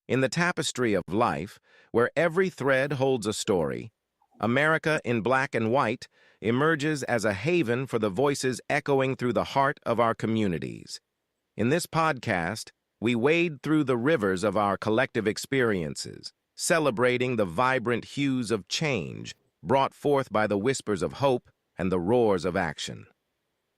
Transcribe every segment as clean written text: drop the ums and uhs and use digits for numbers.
In the tapestry of life, where every thread holds a story, America in Black and White emerges as a haven for the voices echoing through the heart of our communities. In this podcast, we wade through the rivers of our collective experiences, celebrating the vibrant hues of change brought forth by the whispers of hope and the roars of action.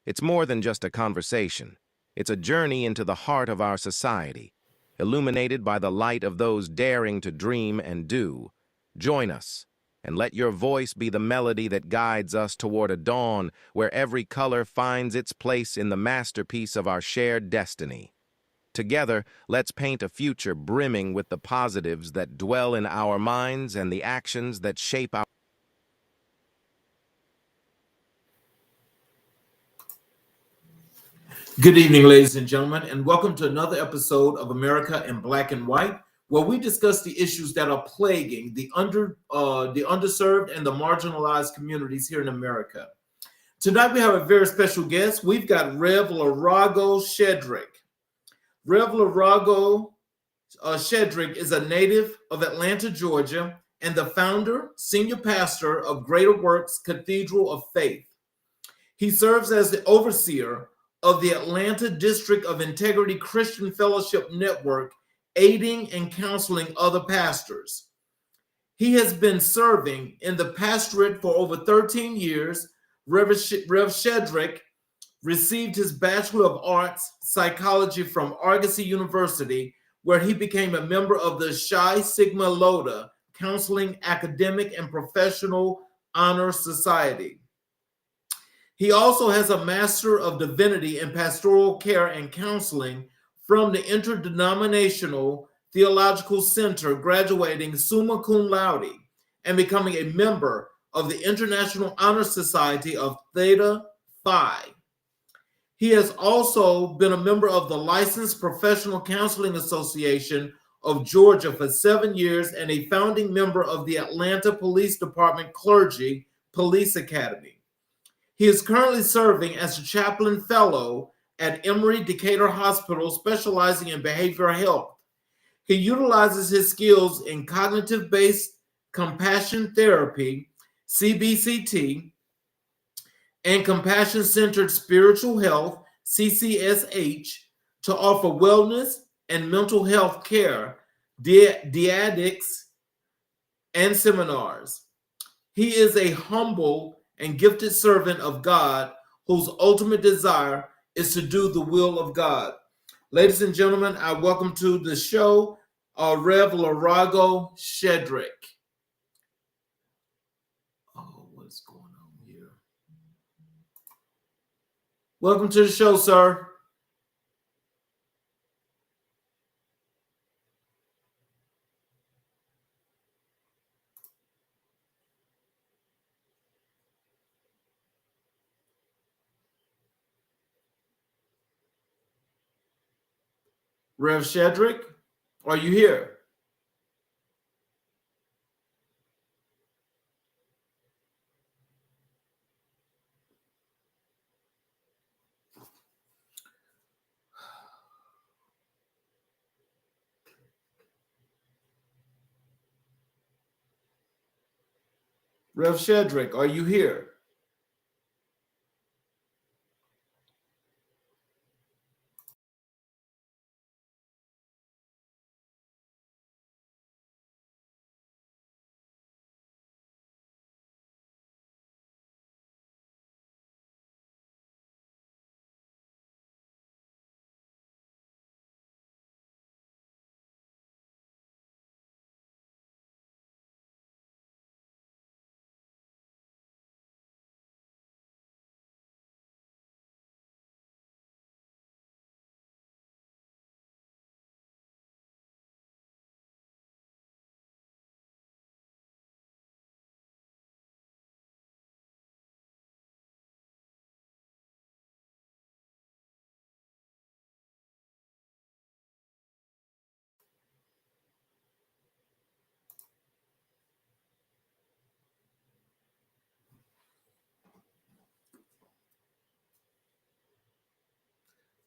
It's more than just a conversation. It's a journey into the heart of our society, illuminated by the light of those daring to dream and do. Join us, and let your voice be the melody that guides us toward a dawn where every color finds its place in the masterpiece of our shared destiny. Together, let's paint a future brimming with the positives that dwell in our minds and the actions that shape our... Good evening, ladies and gentlemen, and welcome to another episode of America in Black and White, where we discuss the issues that are plaguing the underserved and the marginalized communities here in America. Tonight, we have a very special guest. We've got Rev. Leroygo Shedrick. Rev. Leroygo Shedrick is a native of Atlanta, Georgia, and the founder, senior pastor of Greater Works Cathedral of Faith. He serves as the overseer of the Atlanta District of Integrity Christian Fellowship Network, aiding and counseling other pastors. He has been serving in the pastorate for over 13 years. Rev. Shedrick received his Bachelor of Arts Psychology from Argosy University, where he became a member of the Chi Sigma Iota Counseling Academic and Professional Honor Society. He also has a Master of Divinity in Pastoral Care and Counseling from the Interdenominational Theological Center, graduating summa cum laude and becoming a member of the International Honor Society of Theta Phi. He has also been a member of the Licensed Professional Counseling Association of Georgia for 7 years and a founding member of the Atlanta Police Department Clergy Police Academy. He is currently serving as a chaplain fellow at Emory Decatur Hospital, specializing in behavioral health. He utilizes his skills in cognitive-based compassion therapy, CBCT, and compassion-centered spiritual health, CCSH, to offer wellness and mental health care, diadics, and seminars. He is a humble and gifted servant of God whose ultimate desire is to do the will of God. Ladies and gentlemen, I welcome to the show Rev. Leroygo Shedrick. Oh, what's going on here? Welcome to the show, sir. Rev. Shedrick, are you here? Rev. Shedrick, are you here?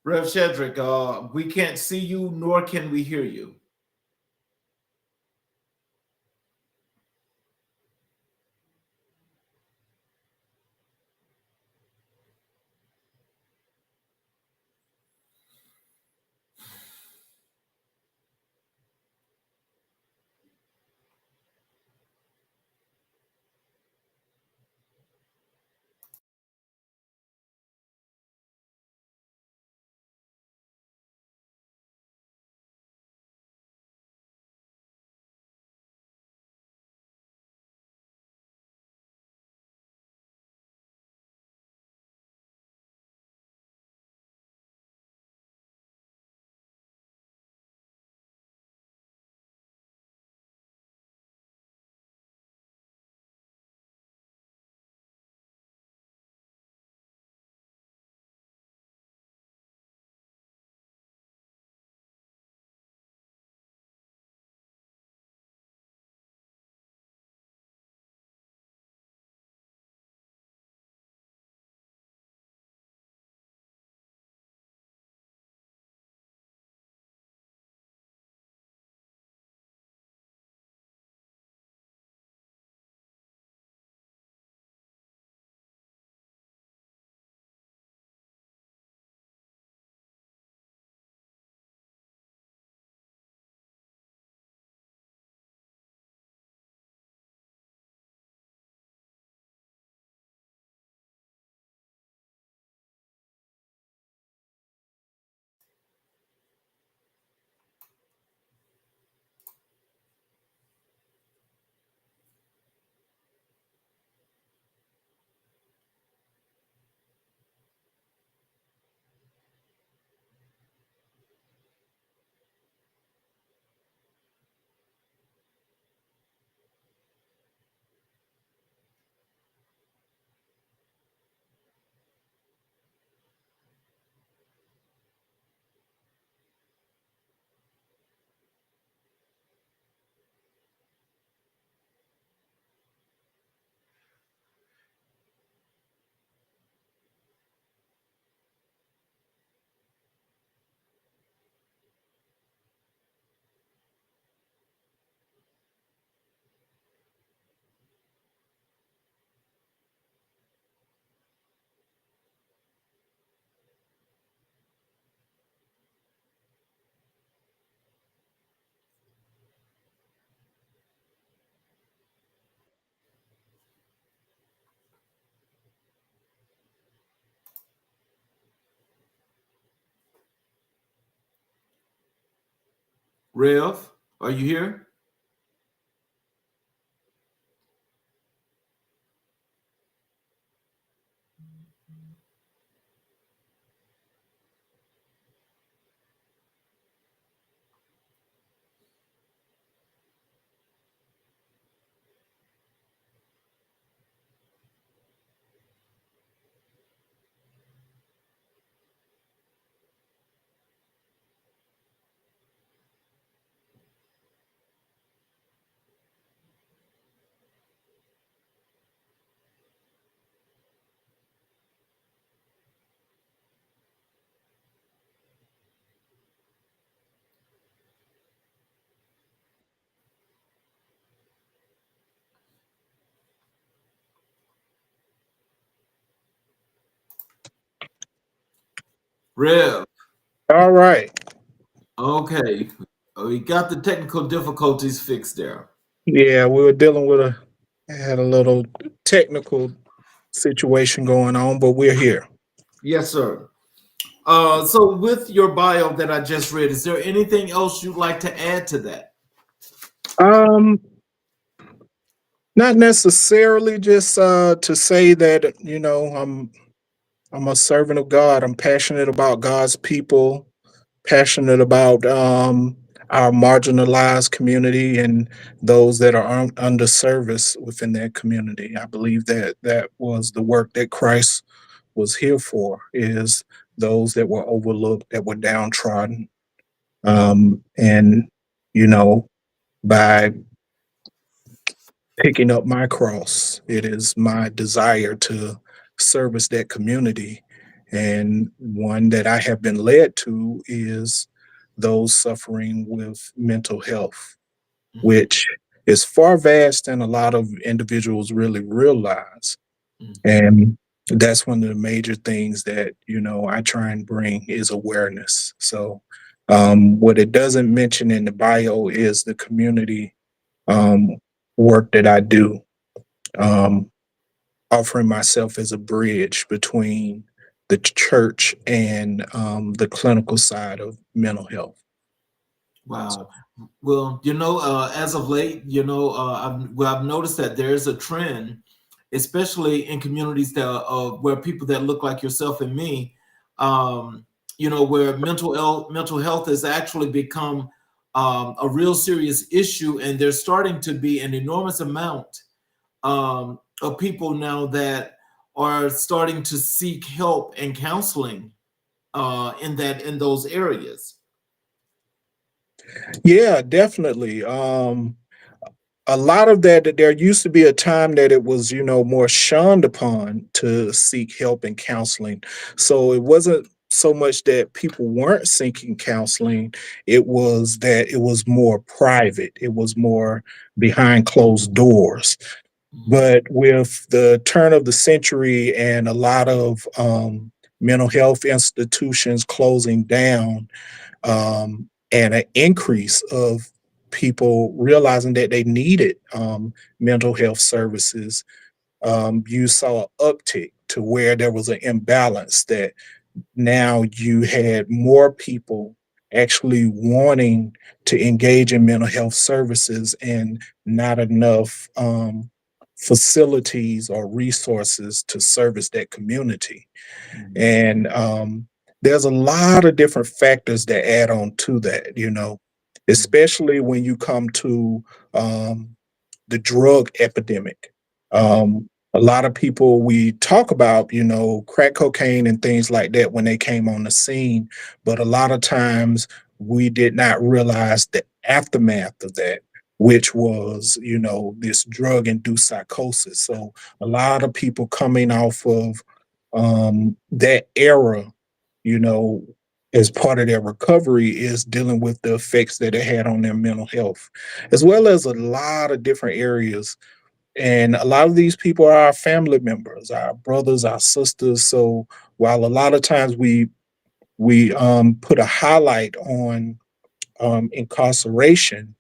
Rev. Shedrick, we can't see you, nor can we hear you. Rev, are you here? Rev. All right. Okay. We got the technical difficulties fixed there. Yeah, we were dealing with had a little technical situation going on, but we're here. Yes, sir. So with your bio that I just read, is there anything else you'd like to add to that? Um, Not necessarily just to say that, I'm a servant of God. I'm passionate about God's people, passionate about our marginalized community and those that are under service within that community. I believe that that was the work that Christ was here for, is those that were overlooked, that were downtrodden. And, you know, by picking up my cross, it is my desire to service that community. And one that I have been led to is those suffering with mental health, Mhm, which is far vast than a lot of individuals really realize. mhm. And that's one of the major things that, I try and bring is awareness. So, what it doesn't mention in the bio is the community um, work that I do, um, offering myself as a bridge between the church and the clinical side of mental health. So, Wow. Well, as of late, I've noticed that there's a trend, especially in communities that where people that look like yourself and me, um, where mental health has actually become a real serious issue, and there's starting to be an enormous amount of people now that are starting to seek help and counseling in those areas. yeah, definitely. A lot of that there used to be a time that it was more shunned upon to seek help and counseling, so it wasn't so much that people weren't seeking counseling, it was that it was more private, it was more behind closed doors. Mhm. But with the turn of the century and a lot of mental health institutions closing down, and an increase of people realizing that they needed mental health services, you saw an uptick to where there was an imbalance, that now you had more people actually wanting to engage in mental health services and not enough facilities or resources to service that community. Mhm. And there's a lot of different factors that add on to that, Mhm. especially when you come to um, the drug epidemic. Mhm. A lot of people, we talk about, crack cocaine and things like that when they came on the scene, but a lot of times we did not realize the aftermath of that, which was, this drug induced psychosis. So a lot of people coming off of that era, you know, as part of their recovery is dealing with the effects that it had on their mental health, as well as a lot of different areas. And a lot of these people are our family members, our brothers, our sisters. So while a lot of times we put a highlight on incarceration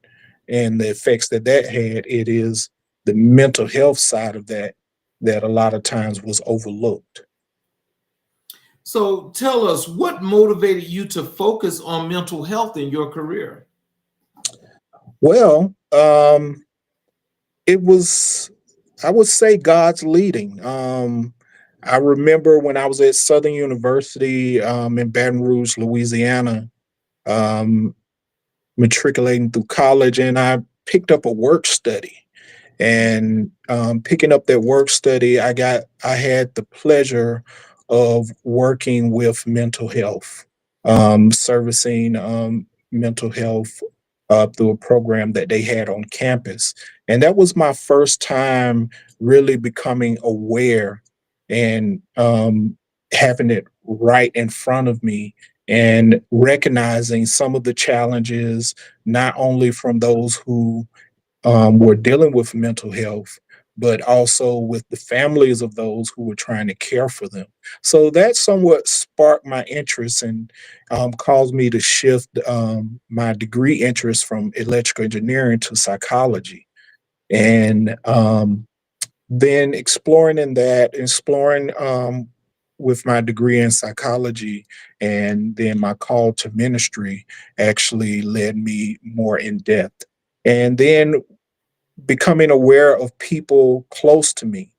and the effects that that had, it is the mental health side of that that a lot of times was overlooked. So tell us what motivated you to focus on mental health in your career? Well, it was, I would say, God's leading. I remember when I was at Southern University in Baton Rouge, Louisiana, um, matriculating through college, and I picked up a work study. And picking up that work study, I had the pleasure of working with mental health, servicing mental health through a program that they had on campus. And that was my first time really becoming aware and having it right in front of me and recognizing some of the challenges, not only from those who were dealing with mental health, but also with the families of those who were trying to care for them. So that somewhat sparked my interest and caused me to shift my degree interest from electrical engineering to psychology. And then exploring with my degree in psychology, and then my call to ministry actually led me more in depth. And then becoming aware of people close to me,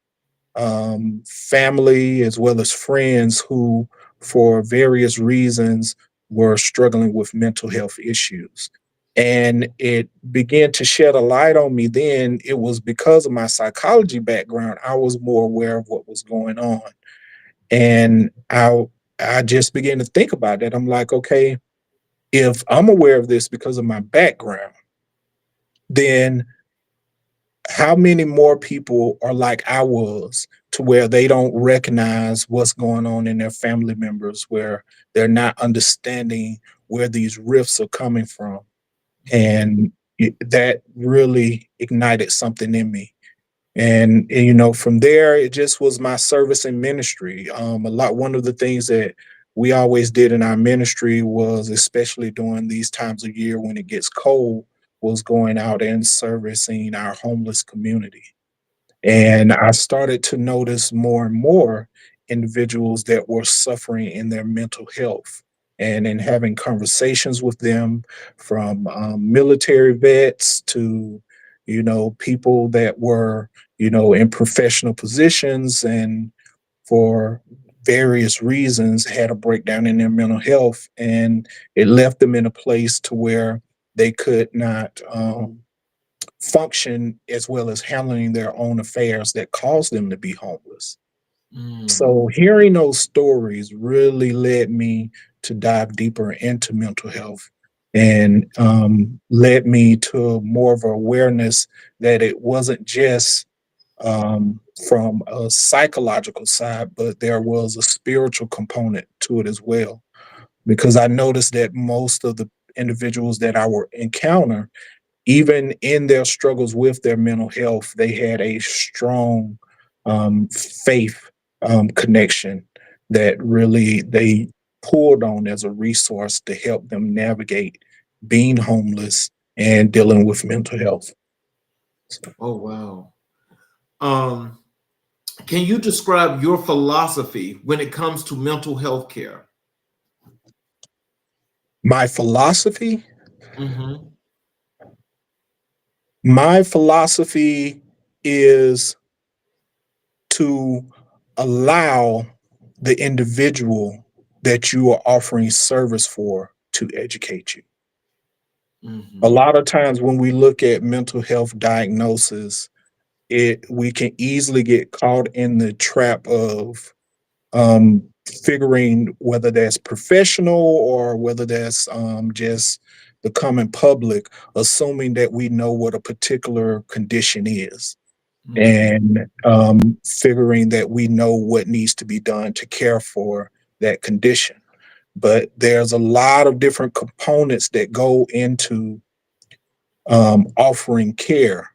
family as well as friends who, for various reasons, were struggling with mental health issues. And it began to shed a light on me. Then it was because of my psychology background, I was more aware of what was going on. And I just began to think about that. I'm like, okay, if I'm aware of this because of my background, then how many more people are like I was, to where they don't recognize what's going on in their family members, where they're not understanding where these rifts are coming from. And that really ignited something in me. And from there, it just was my service in ministry. One of the things that we always did in our ministry was, especially during these times of year when it gets cold, was going out and servicing our homeless community. And I started to notice more and more individuals that were suffering in their mental health. And in having conversations with them, from military vets to, people that were, in professional positions and for various reasons had a breakdown in their mental health. And it left them in a place to where they could not function as well as handling their own affairs that caused them to be homeless. Mm. So hearing those stories really led me to dive deeper into mental health, and led me to more of an awareness that it wasn't just from a psychological side, but there was a spiritual component to it as well. Because I noticed that most of the individuals that I would encounter, even in their struggles with their mental health, they had a strong faith connection that really they pulled on as a resource to help them navigate being homeless and dealing with mental health. So, Oh, wow. Um, can you describe your philosophy when it comes to mental health care? my philosophy, Mm-hmm. my philosophy is to allow the individual that you are offering service for to educate you. A Mm-hmm. lot of times when we look at mental health diagnosis, it we can easily get caught in the trap of um, figuring whether that's professional or whether that's just the common public, assuming that we know what a particular condition is, Mm-hmm. and figuring that we know what needs to be done to care for that condition. But there's a lot of different components that go into offering care,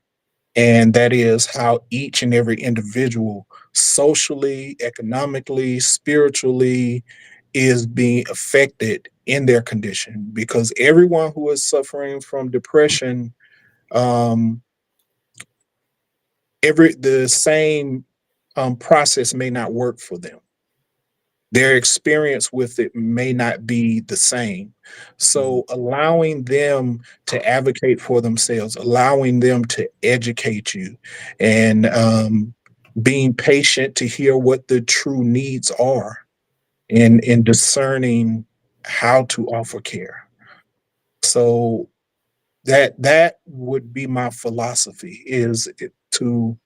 and that is how each and every individual, socially, economically, spiritually, is being affected in their condition. Because everyone who is suffering from depression, um, every the same process may not work for them. Their experience with it may not be the same. Mhm. So allowing them to advocate for themselves, allowing them to educate you, and being patient to hear what the true needs are, and discerning how to offer care. So that would be my philosophy, is to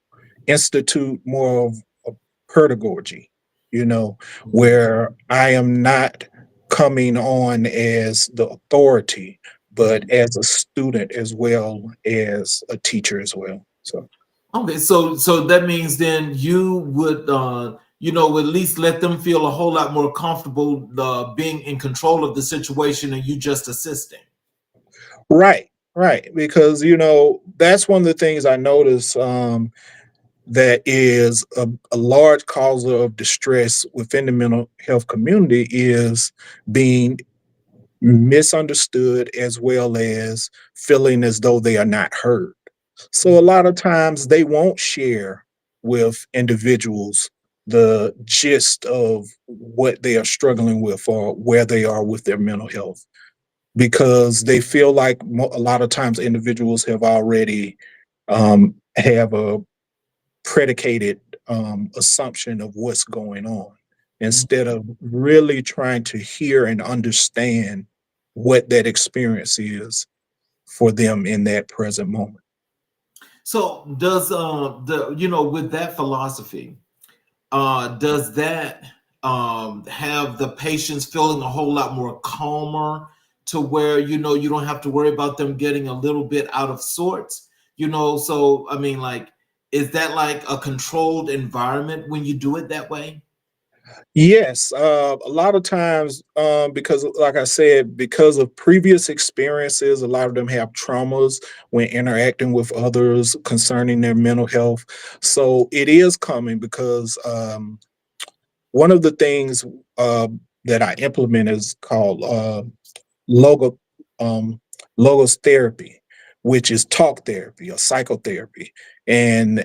institute more of a pedagogy, Mhm. where I am not coming on as the authority, but Mhm. as a student as well as a teacher as well. So Okay, so that means then you would at least let them feel a whole lot more comfortable being in control of the situation and you just assisting. right, right, because that's one of the things I notice, that is a large cause of distress within the mental health community, is being misunderstood, as well as feeling as though they are not heard. So a lot of times they won't share with individuals the gist of what they are struggling with, or where they are with their mental health, because they feel like a lot of times individuals have already have a predicated assumption of what's going on, instead Mhm. of really trying to hear and understand what that experience is for them in that present moment. So does the with that philosophy, does that have the patients feeling a whole lot more calmer to where you don't have to worry about them getting a little bit out of sorts? So I mean, like, is that like a controlled environment when you do it that way? Yes, a lot of times, because, like I said, because of previous experiences, a lot of them have traumas when interacting with others concerning their mental health. So it is coming because, one of the things uh, that I implement is called logo um, logos therapy, which is talk therapy or psychotherapy, and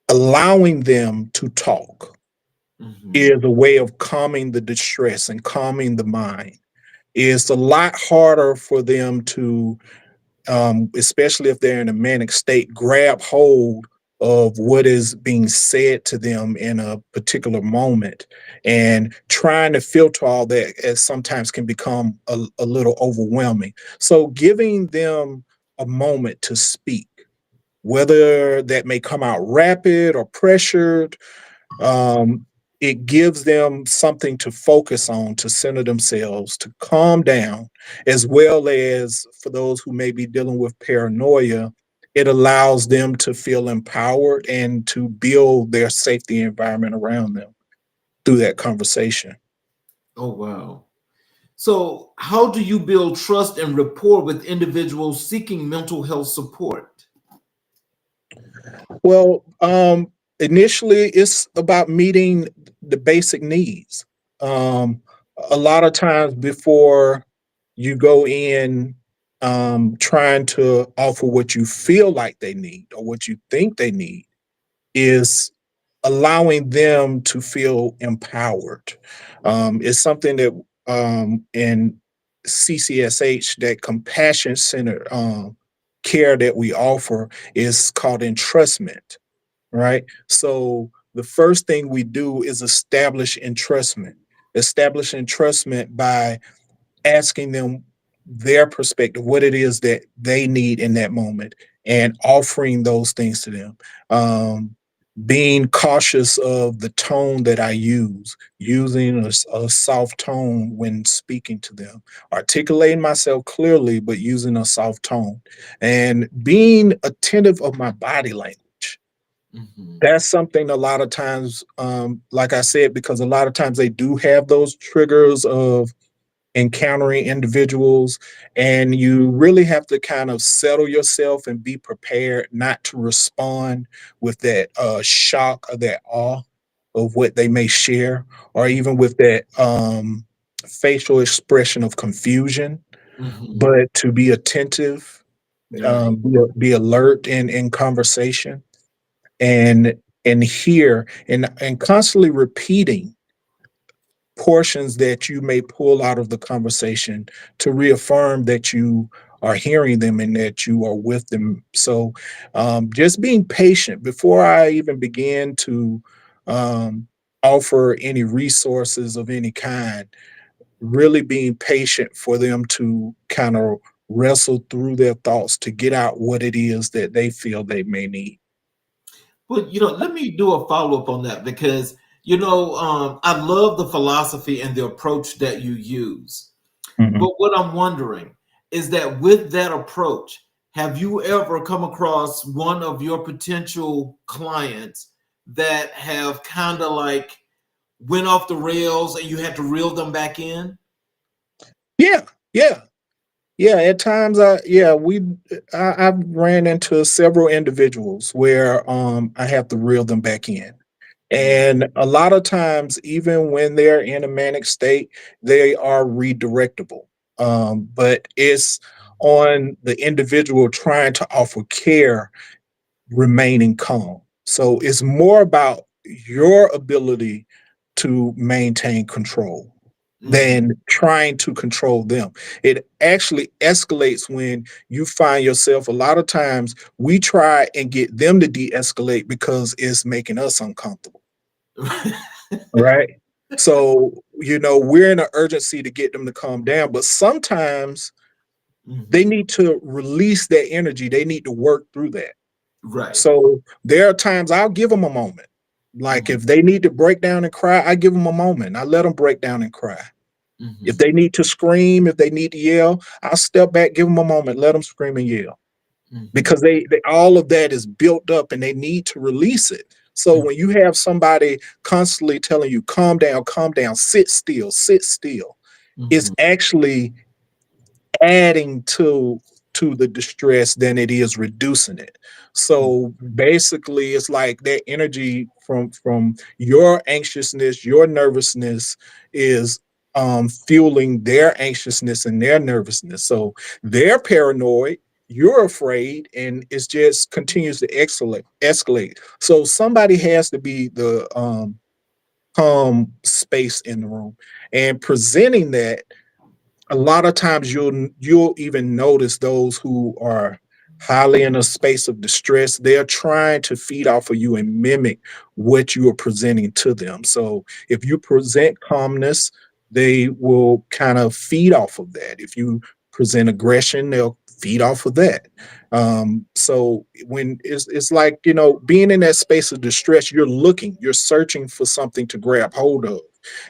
allowing them to talk Hmm. is a way of calming the distress and calming the mind. It's a lot harder for them to, especially if they're in a manic state, grab hold of what is being said to them in a particular moment, and trying to filter all that, as sometimes can become a little overwhelming. So giving them a moment to speak, whether that may come out rapid or pressured, um, it gives them something to focus on, to center themselves, to calm down, as well as for those who may be dealing with paranoia, it allows them to feel empowered and to build their safety environment around them through that conversation. Oh, wow. So how do you build trust and rapport with individuals seeking mental health support? Well, initially, it's about meeting the basic needs. Um, a lot of times before you go in, trying to offer what you feel like they need or what you think they need, is allowing them to feel empowered. It's something that, in CCSH, that compassion centered care that we offer, is called entrustment, right? So the first thing we do is establish entrustment. Establish entrustment by asking them their perspective, what it is that they need in that moment, and offering those things to them. Being cautious of the tone that I use, using a soft tone when speaking to them, articulating myself clearly, but using a soft tone, and being attentive of my body language. Hmm. That's something a lot of times, like I said, because a lot of times they do have those triggers of encountering individuals, and you really have to kind of settle yourself and be prepared not to respond with that shock or that awe of what they may share, or even with that facial expression of confusion, Hmm. but to be attentive, Right. be alert in conversation, and hear, and constantly repeating. portions that you may pull out of the conversation to reaffirm that you are hearing them and that you are with them. So just being patient before I even begin to um, offer any resources of any kind, really being patient for them to kind of wrestle through their thoughts to get out what it is that they feel they may need. But let me do a follow up on that because I love the philosophy and the approach that you use. Mhm. But what I'm wondering is that with that approach, have you ever come across one of your potential clients that have kind of like went off the rails and you had to reel them back in? Yeah, yeah. Yeah, at times I've ran into several individuals where I have to reel them back in. Mm, And a lot of times, even when they're in a manic state, they are redirectable. But it's on the individual trying to offer care remaining calm. So it's more about your ability to maintain control mhm. than trying to control them. It actually escalates when you find yourself, a lot of times we try and get them to de-escalate because it's making us uncomfortable. Right. So, we're in an urgency to get them to calm down, but sometimes they Mhm. need to release that energy. They need to work through that. Right. So there are times I'll give them a moment. Like Mhm. if they need to break down and cry, I give them a moment. I let them break down and cry. If Mhm. they need to scream, if they need to yell, I'll step back, give them a moment, let them scream and yell Mhm. because they all of that is built up and they need to release it. So Mhm. when you have somebody constantly telling you, calm down, sit still, it's Mhm. actually adding to the distress than it is reducing it. So basically it's like that energy from your anxiousness, your nervousness is fueling their anxiousness and their nervousness. So they're paranoid, you're afraid, and it's just continues to escalate. So somebody has to be the calm space in the room and presenting that. A lot of times you'll even notice those who are highly in a space of distress, they're trying to feed off of you and mimic what you are presenting to them. So if you present calmness, they will kind of feed off of that. If you present aggression, they'll feed off of that. So when it's like, being in that space of distress, you're searching for something to grab hold of,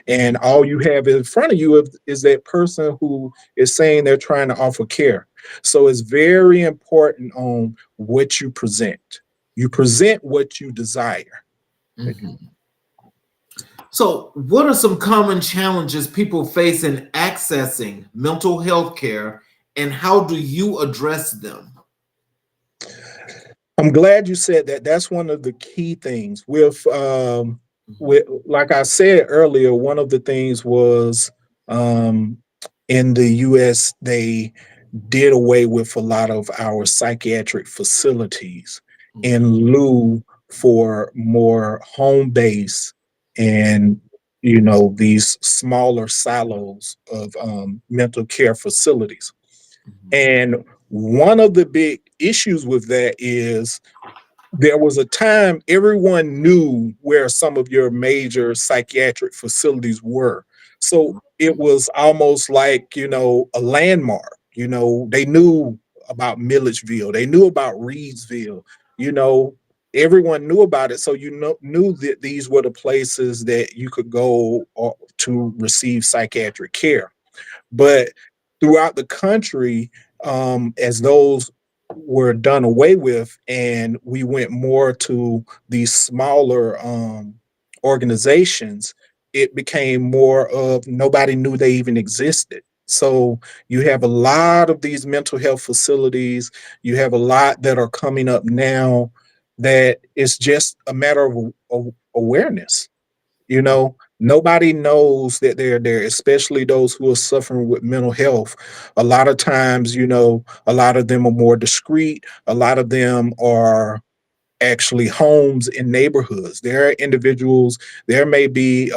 and all you have in front of you is that person who is saying they're trying to offer care. So it's very important on what you present. You present what you desire. Mhm. So, what are some common challenges people face in accessing mental health care, and how do you address them? I'm glad you said that. That's one of the key things with, like I said earlier, one of the things was um, in the US, they did away with a lot of our psychiatric facilities in Mhm. lieu for more home base and these smaller silos of mental care facilities. Mhm. And one of the big issues with that is there was a time everyone knew where some of your major psychiatric facilities were. So it was almost like, a landmark. They knew about Milledgeville, they knew about Reedsville, you know, everyone knew about it. So knew that these were the places that you could go to receive psychiatric care. But throughout the country, as those were done away with, and we went more to these smaller organizations, it became more of nobody knew they even existed. So you have a lot of these mental health facilities. You have a lot that are coming up now that it's just a matter of awareness. Nobody knows that they're there, especially those who are suffering with mental health. A lot of times, a lot of them are more discreet. A lot of them are actually homes in neighborhoods. There are individuals, there may be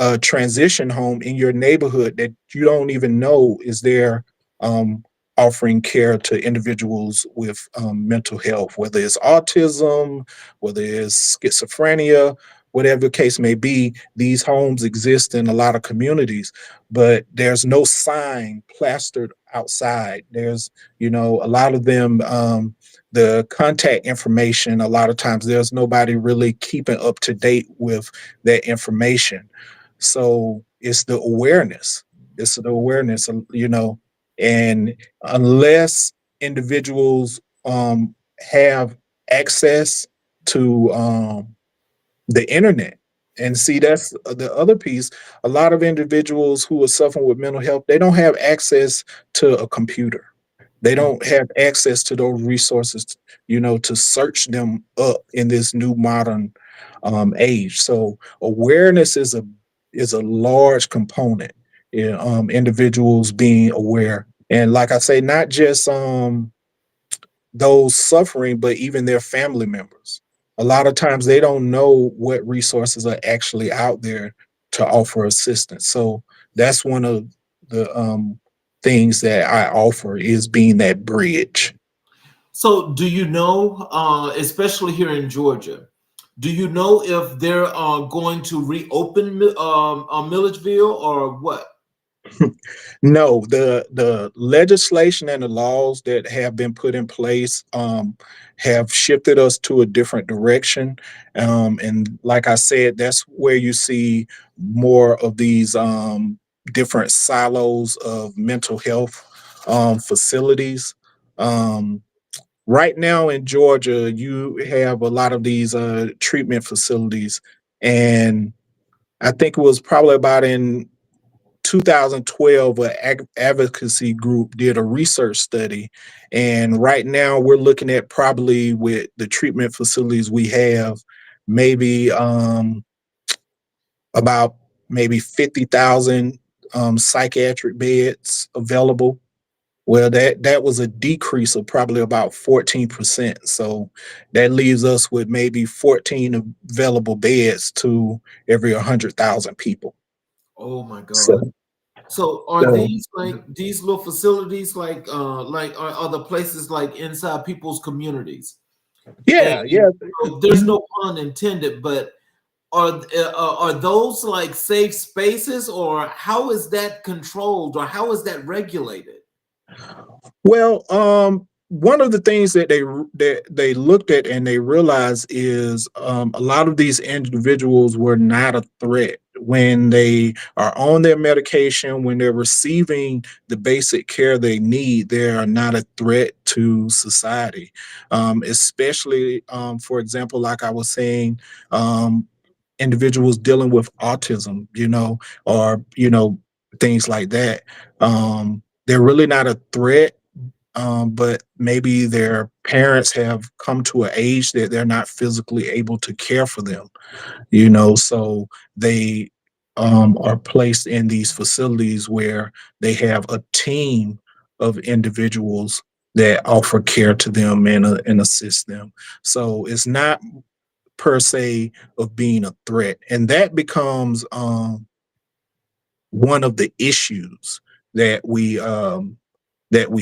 a transition home in your neighborhood that you don't even know is there, um, offering care to individuals with mental health, whether it's autism, whether it's schizophrenia, whatever the case may be. These homes exist in a lot of communities, but there's no sign plastered outside. There's, a lot of them, the contact information, a lot of times there's nobody really keeping up to date with that information. So it's the awareness. It's the awareness, and unless individuals have access to the internet. And see, that's the other piece. A lot of individuals who are suffering with mental health, they don't have access to a computer. They Mm. don't have access to those resources, to search them up in this new modern age. So awareness is a large component in individuals being aware. And like I say, not just those suffering, but even their family members. A lot of times they don't know what resources are actually out there to offer assistance. So that's one of the things that I offer is being that bridge. So, do you know, especially here in Georgia, do you know if they're going to reopen Milledgeville or what? No, the legislation and the laws that have been put in place have shifted us to a different direction. And like I said, that's where you see more of these different silos of mental health facilities. Um, right now in Georgia, you have a lot of these treatment facilities, and I think it was probably about in 2012, an advocacy group did a research study. And right now, we're looking at probably with the treatment facilities we have, maybe about maybe 50,000 psychiatric beds available. Well, that was a decrease of probably about 14%. So that leaves us with maybe 14 available beds to every 100,000 people. Oh my God. So, So are so these like these little facilities like are the places like inside people's communities? And yeah, yeah. there's Mhm. no pun intended, but are those like safe spaces, or how is that controlled, or how is that regulated? Well, one of the things that they looked at and they realized is a lot of these individuals were not a threat when they are on their medication, when they're receiving the basic care they need. They are not a threat to society, especially, for example, like I was saying. Individuals dealing with autism, or things like that. They're really not a threat, but maybe their parents have come to an age that they're not physically able to care for them, so they are placed in these facilities where they have a team of individuals that offer care to them and assist them. So it's not per se of being a threat. And that becomes one of the issues that we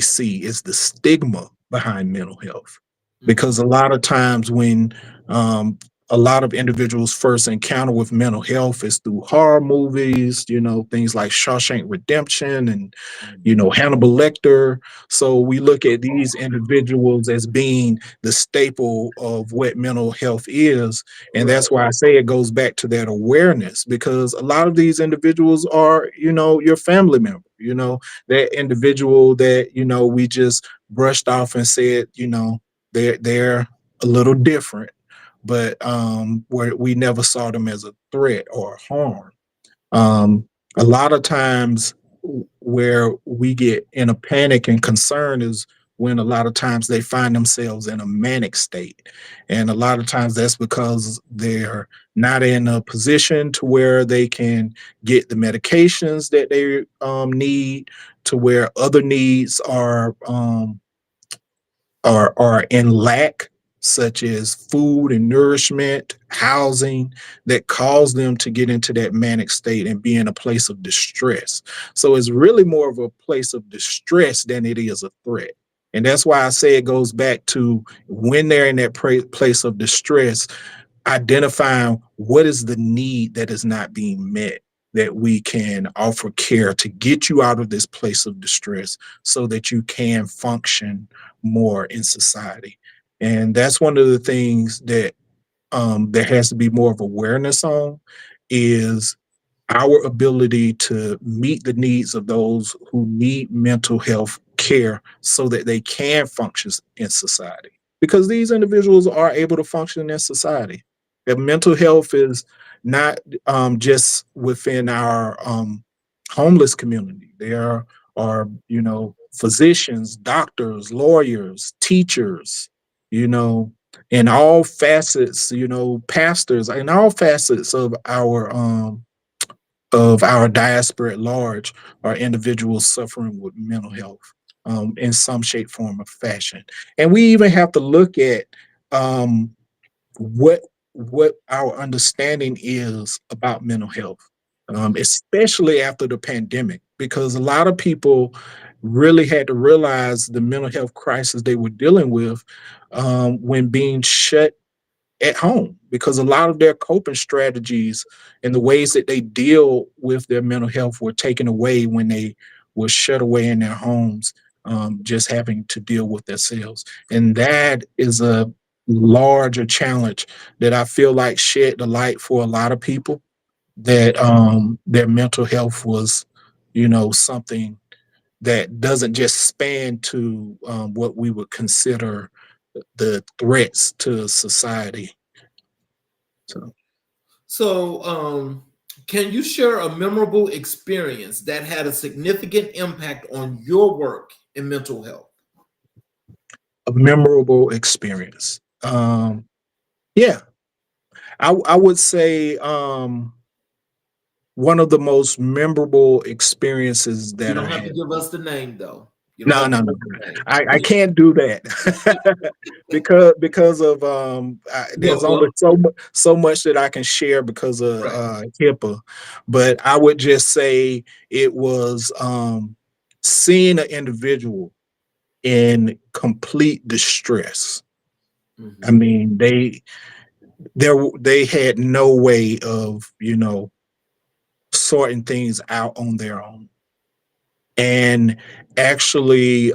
see is the stigma behind mental health. Mhm. Because a lot of times when um, a lot of individuals first encounter with mental health is through horror movies, things like Shawshank Redemption and, Hannibal Lecter. So we look at these individuals as being the staple of what mental health is. And Right. that's why I say it goes back to that awareness, because a lot of these individuals are, your family member, that individual that we just brushed off and said they're a little different, but where we never saw them as a threat or harm. um, a lot of times where we get in a panic and concern is when a lot of times they find themselves in a manic state, and a lot of times that's because they're not in a position to where they can get the medications that they need, to where other needs are in lack. such as food and nourishment, housing, that cause them to get into that manic state and be in a place of distress. So it's really more of a place of distress than it is a threat. And that's why I say it goes back to when they're in that place of distress, identifying what is the need that is not being met, that we can offer care to get you out of this place of distress so that you can function more in society. And that's one of the things that there has to be more of awareness on, is our ability to meet the needs of those who need mental health care so that they can function in society. Because these individuals are able to function in society. If mental health is not just within our homeless community, there are, physicians, doctors, lawyers, teachers, you know, in all facets, pastors, in all facets of our diaspora at large are individuals suffering with mental health in some shape, form, or fashion. And we even have to look at um, what our understanding is about mental health, especially after the pandemic, because a lot of people really had to realize the mental health crisis they were dealing with when being shut at home, because a lot of their coping strategies and the ways that they deal with their mental health were taken away when they were shut away in their homes, just having to deal with themselves. And that is a larger challenge that I feel like shed the light for a lot of people, that their mental health was, something that doesn't just span to what we would consider the threats to society. So, So, can you share a memorable experience that had a significant impact on your work in mental health? a memorable experience. Yeah, I would say one of the most memorable experiences You that I don't have to had. give us the name, though. You don't No, have to no, give no. us the name. I can't do that because of Well, there's only so much that I can share because of right. HIPAA. But I would just say it was seeing an individual in complete distress. I Mhm. mean, they had no way of sorting things out on their own, and actually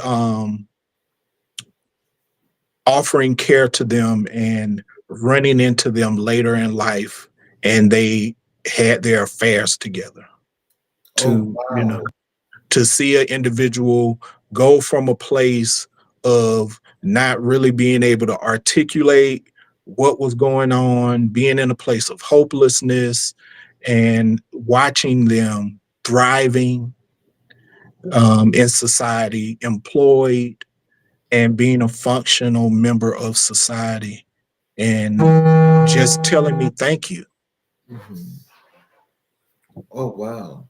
offering care to them and running into them later in life, and they had their affairs together. Oh, To wow. to see an individual go from a place of not really being able to articulate what was going on, being in a place of hopelessness, and watching them thriving in society, employed, and being a functional member of society, and just telling me thank you. Mhm. Oh, wow.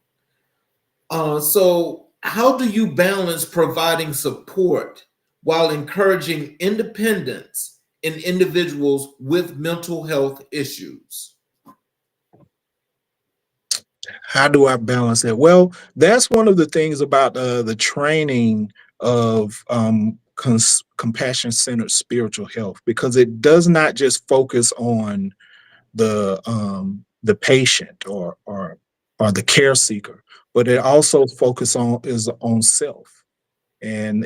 So, how do you balance providing support while encouraging independence in individuals with mental health issues? How do I balance that? Well, that's one of the things about the training of compassion centered spiritual health, because it does not just focus on the patient or the care seeker, but it also focus on is on self, and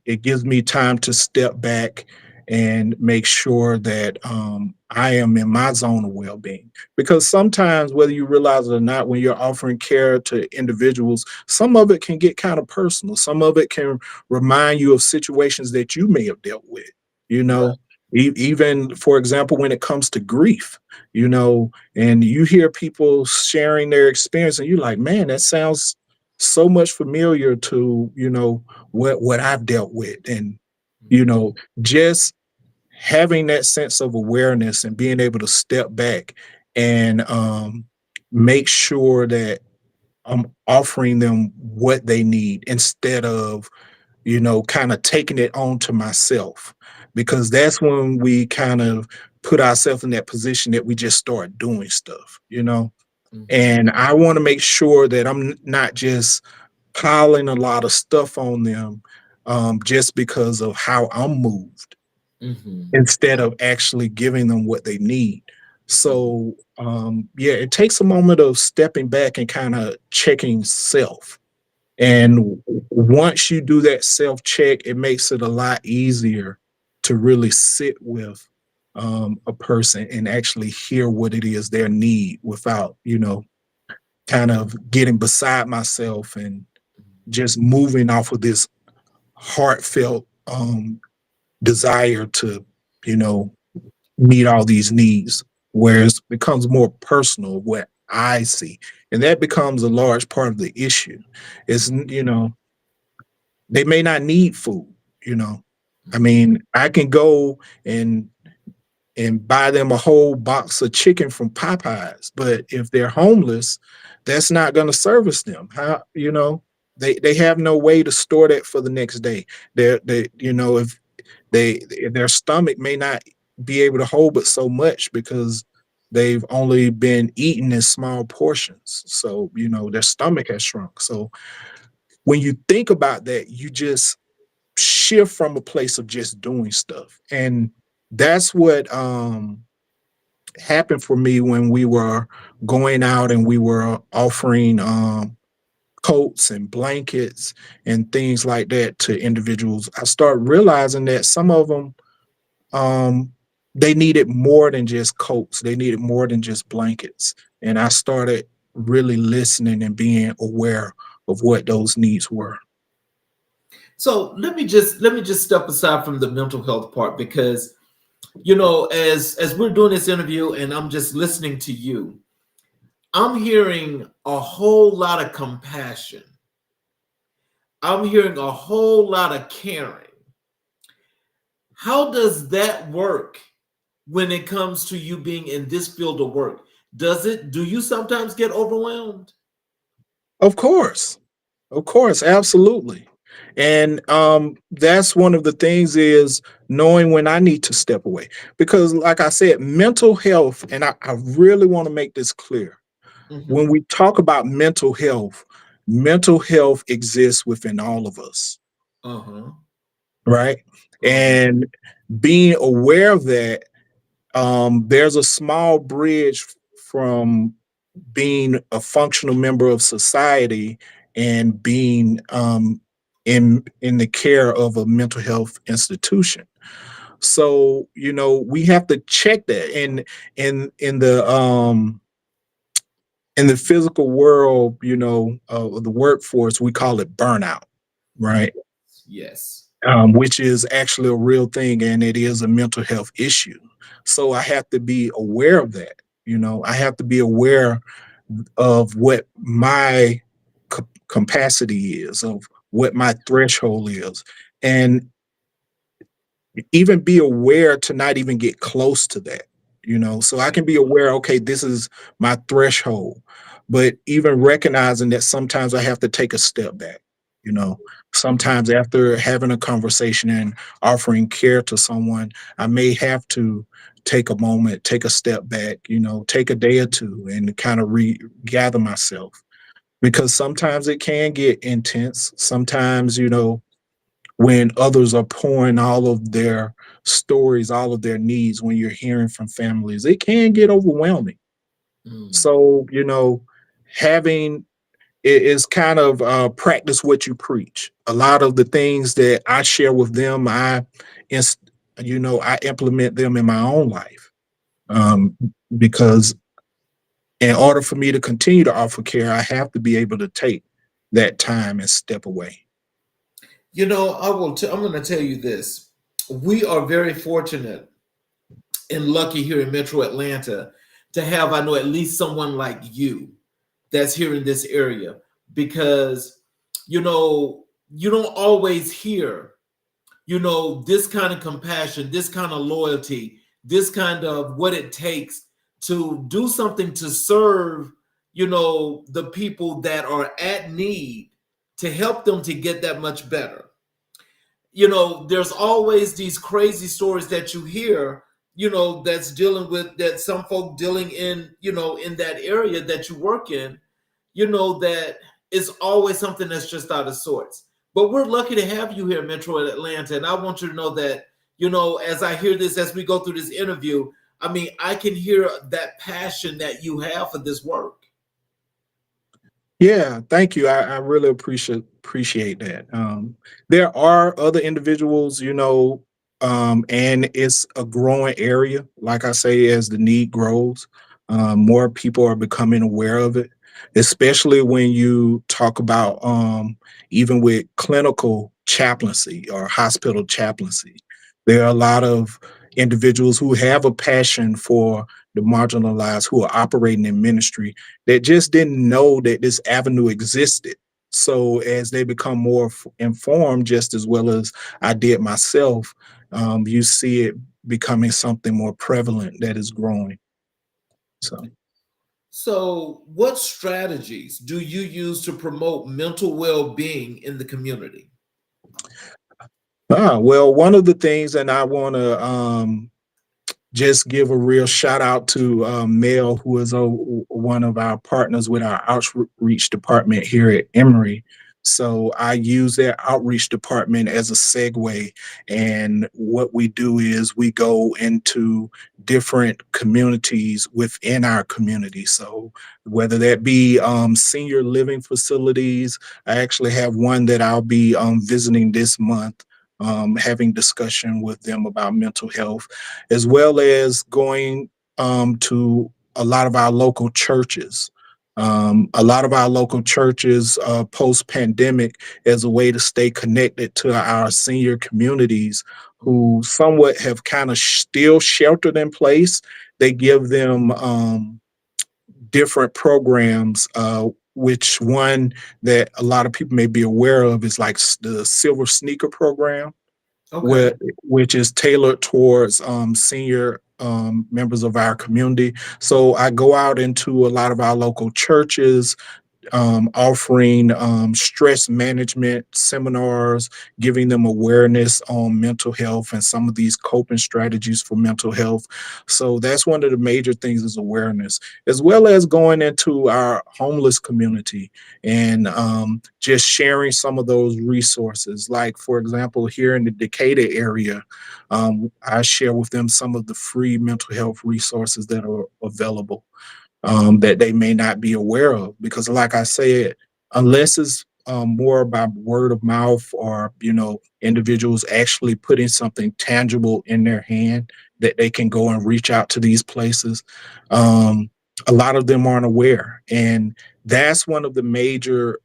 it gives me time to step back and make sure that I am in my zone of well-being. Because sometimes, whether you realize it or not, when you're offering care to individuals, some of it can get kind of personal. Some of it can remind you of situations that you may have dealt with. You Right. know, even for example, when it comes to grief, and you hear people sharing their experience, and you're like, man, that sounds so much familiar to what I've dealt with. And you Mhm. know just having that sense of awareness and being able to step back and make sure that I'm offering them what they need, instead of kind of taking it on to myself. because that's when we kind of put ourselves in that position that we just start doing stuff, you know. Mhm. And I want to make sure that I'm not just piling a lot of stuff on them just because of how I'm moved, Mhm. instead of actually giving them what they need. Mhm. So yeah, it takes a moment of stepping back and kind of checking self. And once you do that self check, it makes it a lot easier to really sit with a person and actually hear what it is their need without, you know, kind of getting beside myself and just moving off of this heartfelt desire to, you know, meet all these needs, whereas it becomes more personal what I see. And that becomes a large part of the issue. Is, you know, they may not need food, you know. I mean, I can go and buy them a whole box of chicken from Popeyes, but if they're homeless, that's not going to service them. How, you know, they have no way to store that for the next day. They you know, if their stomach may not be able to hold but so much because they've only been eating in small portions. So, you know, their stomach has shrunk. So when you think about that, you just shift from a place of just doing stuff. And that's what happened for me when we were going out and we were offering coats and blankets and things like that to individuals. I started realizing that some of them um, they needed more than just coats. They needed more than just blankets. And I started really listening and being aware of what those needs were. So let me just step aside from the mental health part, because you know, as we're doing this interview and I'm just listening to you, I'm hearing a whole lot of compassion. I'm hearing a whole lot of caring. How does that work when it comes to you being in this field of work? Do you sometimes get overwhelmed? Of course. Of course, absolutely. And that's one of the things is knowing when I need to step away. Because like I said, mental health, and I really want to make this clear. When Mm-hmm. we talk about mental health exists within all of us, Uh-huh. right? Uh-huh. And being aware of that, there's a small bridge from being a functional member of society and being in the care of a mental health institution. So you know we have to check that. And in the physical world, you know, the workforce, we call it burnout, right? Yes. Which is actually a real thing, and it is a mental health issue. So I have to be aware of that. You know, I have to be aware of what my capacity is, of what my threshold is, and even be aware to not even get close to that, you know. So I can be aware, okay, this is my threshold, but even recognizing that sometimes I have to take a step back, you know. Mhm. Sometimes after having a conversation and offering care to someone, I may have to take a moment, take a step back, you know, take a day or two and kind of regather myself, because sometimes it can get intense. Sometimes, you know, when others are pouring all of their stories, all of their needs, when you're hearing from families, it can get overwhelming. Mm. So, you know, having it is kind of practice what you preach. A lot of the things that I share with them, inst- you know, I implement them in my own life, um, because in order for me to continue to offer care, I have to be able to take that time and step away. You know, I'm going to tell you this. We are very fortunate and lucky here in Metro Atlanta to have, I know, at least someone like you that's here in this area, because, you know, you don't always hear, you know, this kind of compassion, this kind of loyalty, this kind of what it takes to do something to serve, you know, the people that are at need, to help them to get that much better. there's always these crazy stories that you hear, that's dealing with that some folk dealing in, in that area that you work in, that is always something that's just out of sorts. But we're lucky to have you here, Metro Atlanta. And I want you to know that, as I hear this, as we go through this interview, I mean, I can hear that passion that you have for this work. Yeah, thank you. I really appreciate that. There are other individuals, and it's a growing area. Like I say, as the need grows, more people are becoming aware of it, especially when you talk about even with clinical chaplaincy or hospital chaplaincy. There are a lot of individuals who have a passion for the marginalized who are operating in ministry that just didn't know that this avenue existed. So as they become more informed, just as well as I did myself, you see it becoming something more prevalent that is growing. So, So, what strategies do you use to promote mental well-being in the community? well, one of the things, and I want to just give a real shout out to Mel, who is one of our partners with our outreach department here at Emory. So I use that outreach department as a segue. And what we do is we go into different communities within our community. So whether that be senior living facilities, I actually have one that I'll be visiting this month, having discussion with them about mental health, as well as going to a lot of our local churches. A lot of our local churches post pandemic as a way to stay connected to our senior communities who somewhat have kind of still sheltered in place. They give them different programs, which one that a lot of people may be aware of is like the Silver Sneaker program, Okay. which is tailored towards senior members of our community. So I go out into a lot of our local churches, offering stress management seminars, giving them awareness on mental health and some of these coping strategies for mental health. So that's one of the major things is awareness, as well as going into our homeless community and just sharing some of those resources. Like, for example, here in the Decatur area, I share with them some of the free mental health resources that are available, that they may not be aware of. Because, like I said, unless it's more about word of mouth or individuals actually putting something tangible in their hand that they can go and reach out to these places, um, a lot of them aren't aware, and that's one of the major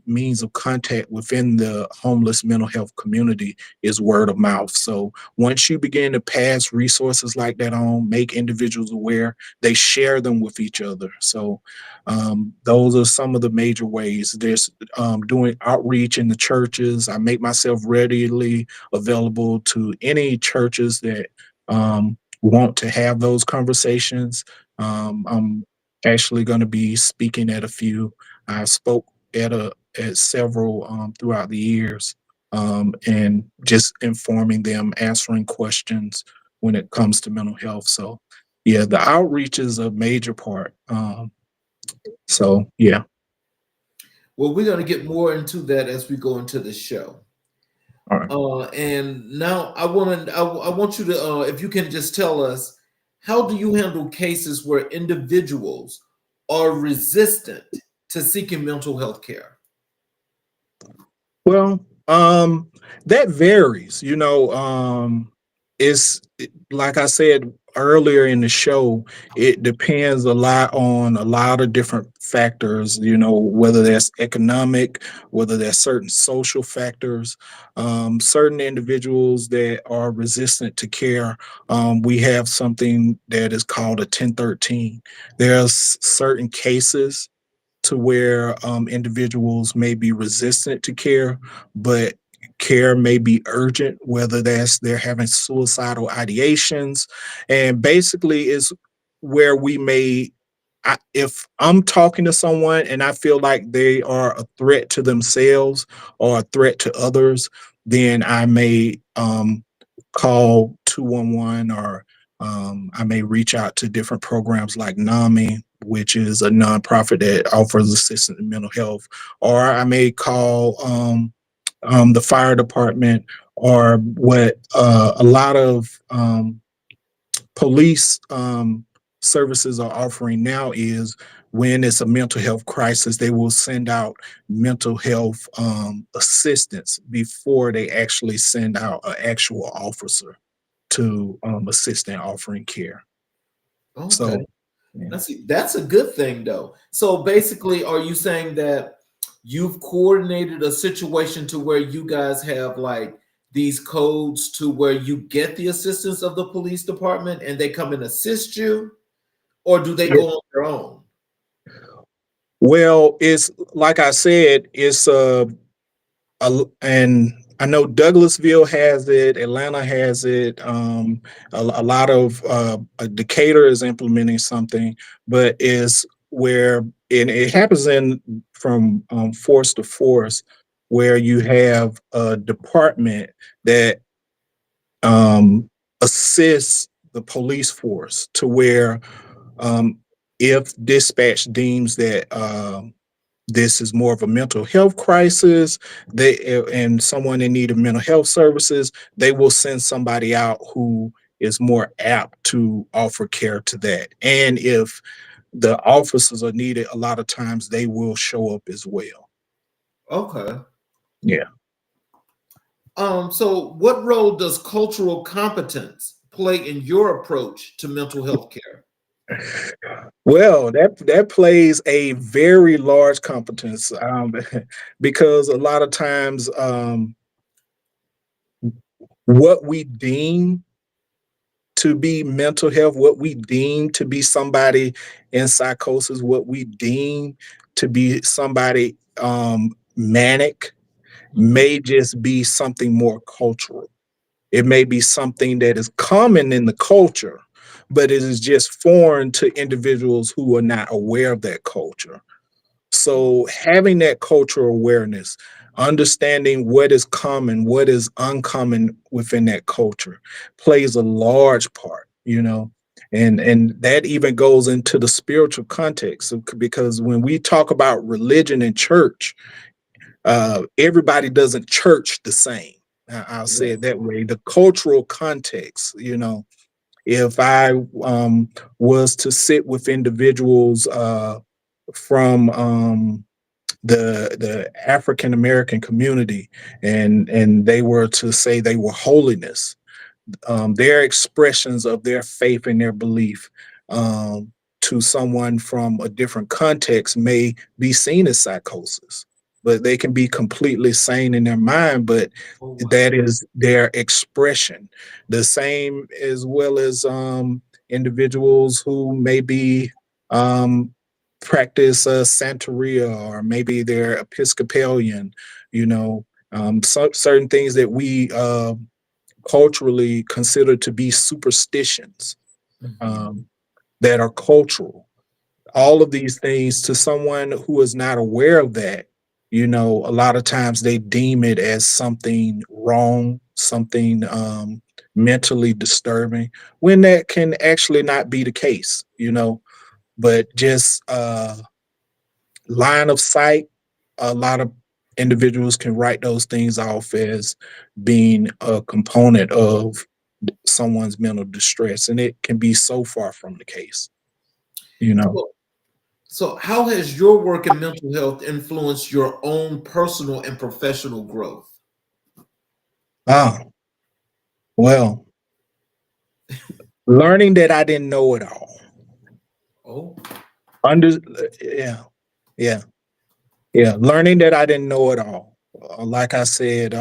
means of contact within the homeless mental health community is word of mouth. So once you begin to pass resources like that on, make individuals aware, they share them with each other. So those are some of the major ways. There's doing outreach in the churches. I make myself readily available to any churches that want to have those conversations. I'm actually going to be speaking at a few. I spoke at several throughout the years, and just informing them, answering questions when it comes to mental health. So yeah, the outreach is a major part. So yeah. Well, we're going to get more into that as we go into the show. All right. And now I want you to, if you can just tell us, how do you handle cases where individuals are resistant to seeking mental health care? Well, that varies. Like I said earlier in the show, it depends a lot on a lot of different factors, whether that's economic, whether there's certain social factors. Certain individuals that are resistant to care, we have something that is called a 1013. There's certain cases to where individuals may be resistant to care, but care may be urgent, whether that's they're having suicidal ideations. And basically, is where we may, if I'm talking to someone and I feel like they are a threat to themselves or a threat to others, then I may call 211, or I may reach out to different programs like NAMI, which is a nonprofit that offers assistance in mental health, or I may call the fire department, or what a lot of police services are offering now is when it's a mental health crisis, they will send out mental health assistance before they actually send out an actual officer to assist in offering care. Okay. So, yeah. That's a good thing though. So basically, are you saying that you've coordinated a situation to where you guys have like these codes to where you get the assistance of the police department and they come and assist you, or do they Yeah. go on their own? Well, it's like I said, it's and I know Douglasville has it, Atlanta has it, a lot of Decatur is implementing something, but is where, and it happens in from force to force, where you have a department that assists the police force to where um, if dispatch deems that this is more of a mental health crisis, and someone in need of mental health services, they will send somebody out who is more apt to offer care to that. And if the officers are needed, a lot of times they will show up as well. Okay. Yeah. So what role does cultural competence play in your approach to mental health care? Well, that plays a very large competence, because a lot of times what we deem to be mental health, what we deem to be somebody in psychosis, what we deem to be somebody manic, Mhm. may just be something more cultural. It may be something that is common in the culture, but it is just foreign to individuals who are not aware of that culture. So having that cultural awareness, understanding what is common, what is uncommon within that culture, plays a large part, and that even goes into the spiritual context. Because when we talk about religion and church, everybody doesn't church the same. I'll say it that way. The cultural context, if I was to sit with individuals from the African American community, and they were to say they were holiness, their expressions of their faith and their belief to someone from a different context may be seen as psychosis, but they can be completely sane in their mind, but Oh, that wow. is their expression. The same as well as individuals who may be um, practice Santeria, or maybe they're Episcopalian, certain things that we culturally considered to be superstitions, Mhm. um, that are cultural. All of these things, to someone who is not aware of that, a lot of times they deem it as something wrong, something mentally disturbing, when that can actually not be the case, but just line of sight, a lot of individuals can write those things off as being a component of someone's mental distress, and it can be so far from the case, you know. So, so how has your work in mental health influenced your own personal and professional growth? Ah, well, learning that I didn't know it all. Oh, Under Yeah, yeah, yeah. Learning that I didn't know it all. Like I said,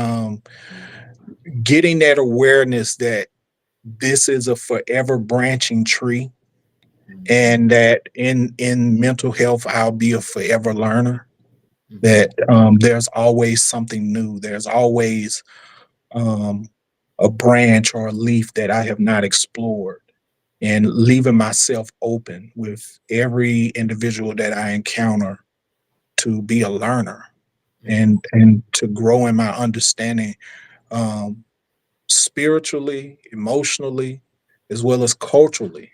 getting that awareness that this is a forever branching tree, mhm, and that in mental health I'll be a forever learner. mhm. That there's always something new. There's always um, a branch or a leaf that I have not explored, and leaving myself open with every individual that I encounter to be a learner, Mhm. and to grow in my understanding um, spiritually, emotionally, as well as culturally.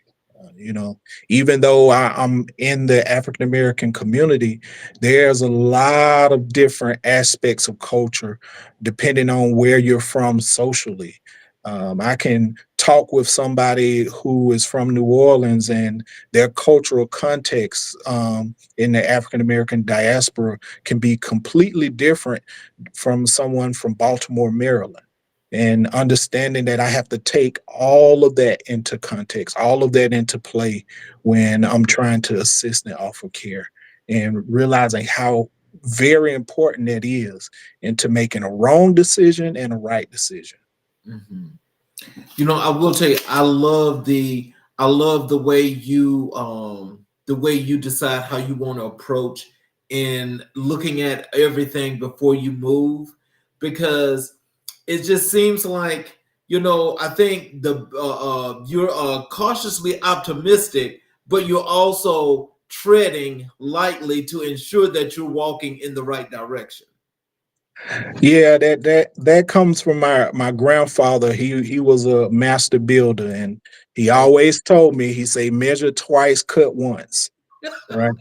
You know, even though I'm in the African American community, there's a lot of different aspects of culture depending on where you're from socially. I can talk with somebody who is from New Orleans, and their cultural context in the African American diaspora can be completely different from someone from Baltimore, Maryland. And understanding that I have to take all of that into context, all of that into play when I'm trying to assist and offer care, and realizing how very important that is into making a wrong decision and a right decision. Mhm. You know, I will tell you, I love the way you decide how you want to approach in looking at everything before you move, because it just seems like, you know, I think the you're cautiously optimistic, but you're also treading lightly to ensure that you're walking in the right direction. Yeah, that comes from my grandfather. He was a master builder, and he Oh, always told me, he say, measure twice, cut once. Right.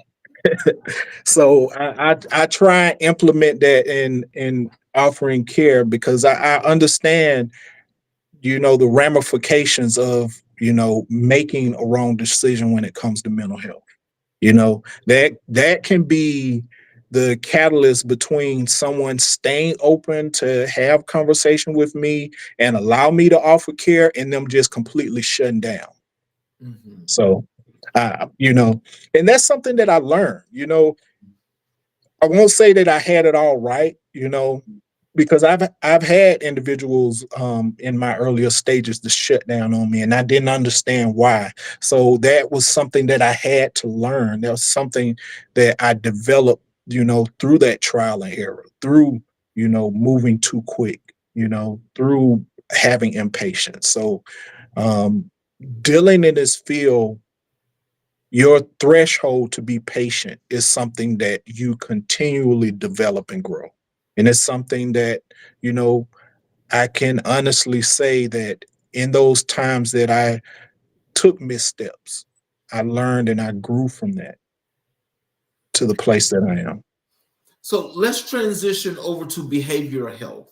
So I try and implement that in offering care, because I understand, you know, the ramifications of, you know, making a wrong decision when it comes to mental health. You know, that can be the catalyst between someone staying open to have conversation with me and allow me to offer care, and them just completely shutting down. mhm. So you know, and that's something that I learned. You know, I won't say that I had it all right, you know, because I've had individuals in my earlier stages to shut down on me, and I didn't understand why. So that was something that I had to learn. That was something that I developed, you know, through that trial and error, through, you know, moving too quick, you know, through having impatience. So um, dealing in this field, your threshold to be patient is something that you continually develop and grow. And it's something that, you know, I can honestly say that in those times that I took missteps, I learned and I grew from that to the place that I am. So let's transition over to behavioral health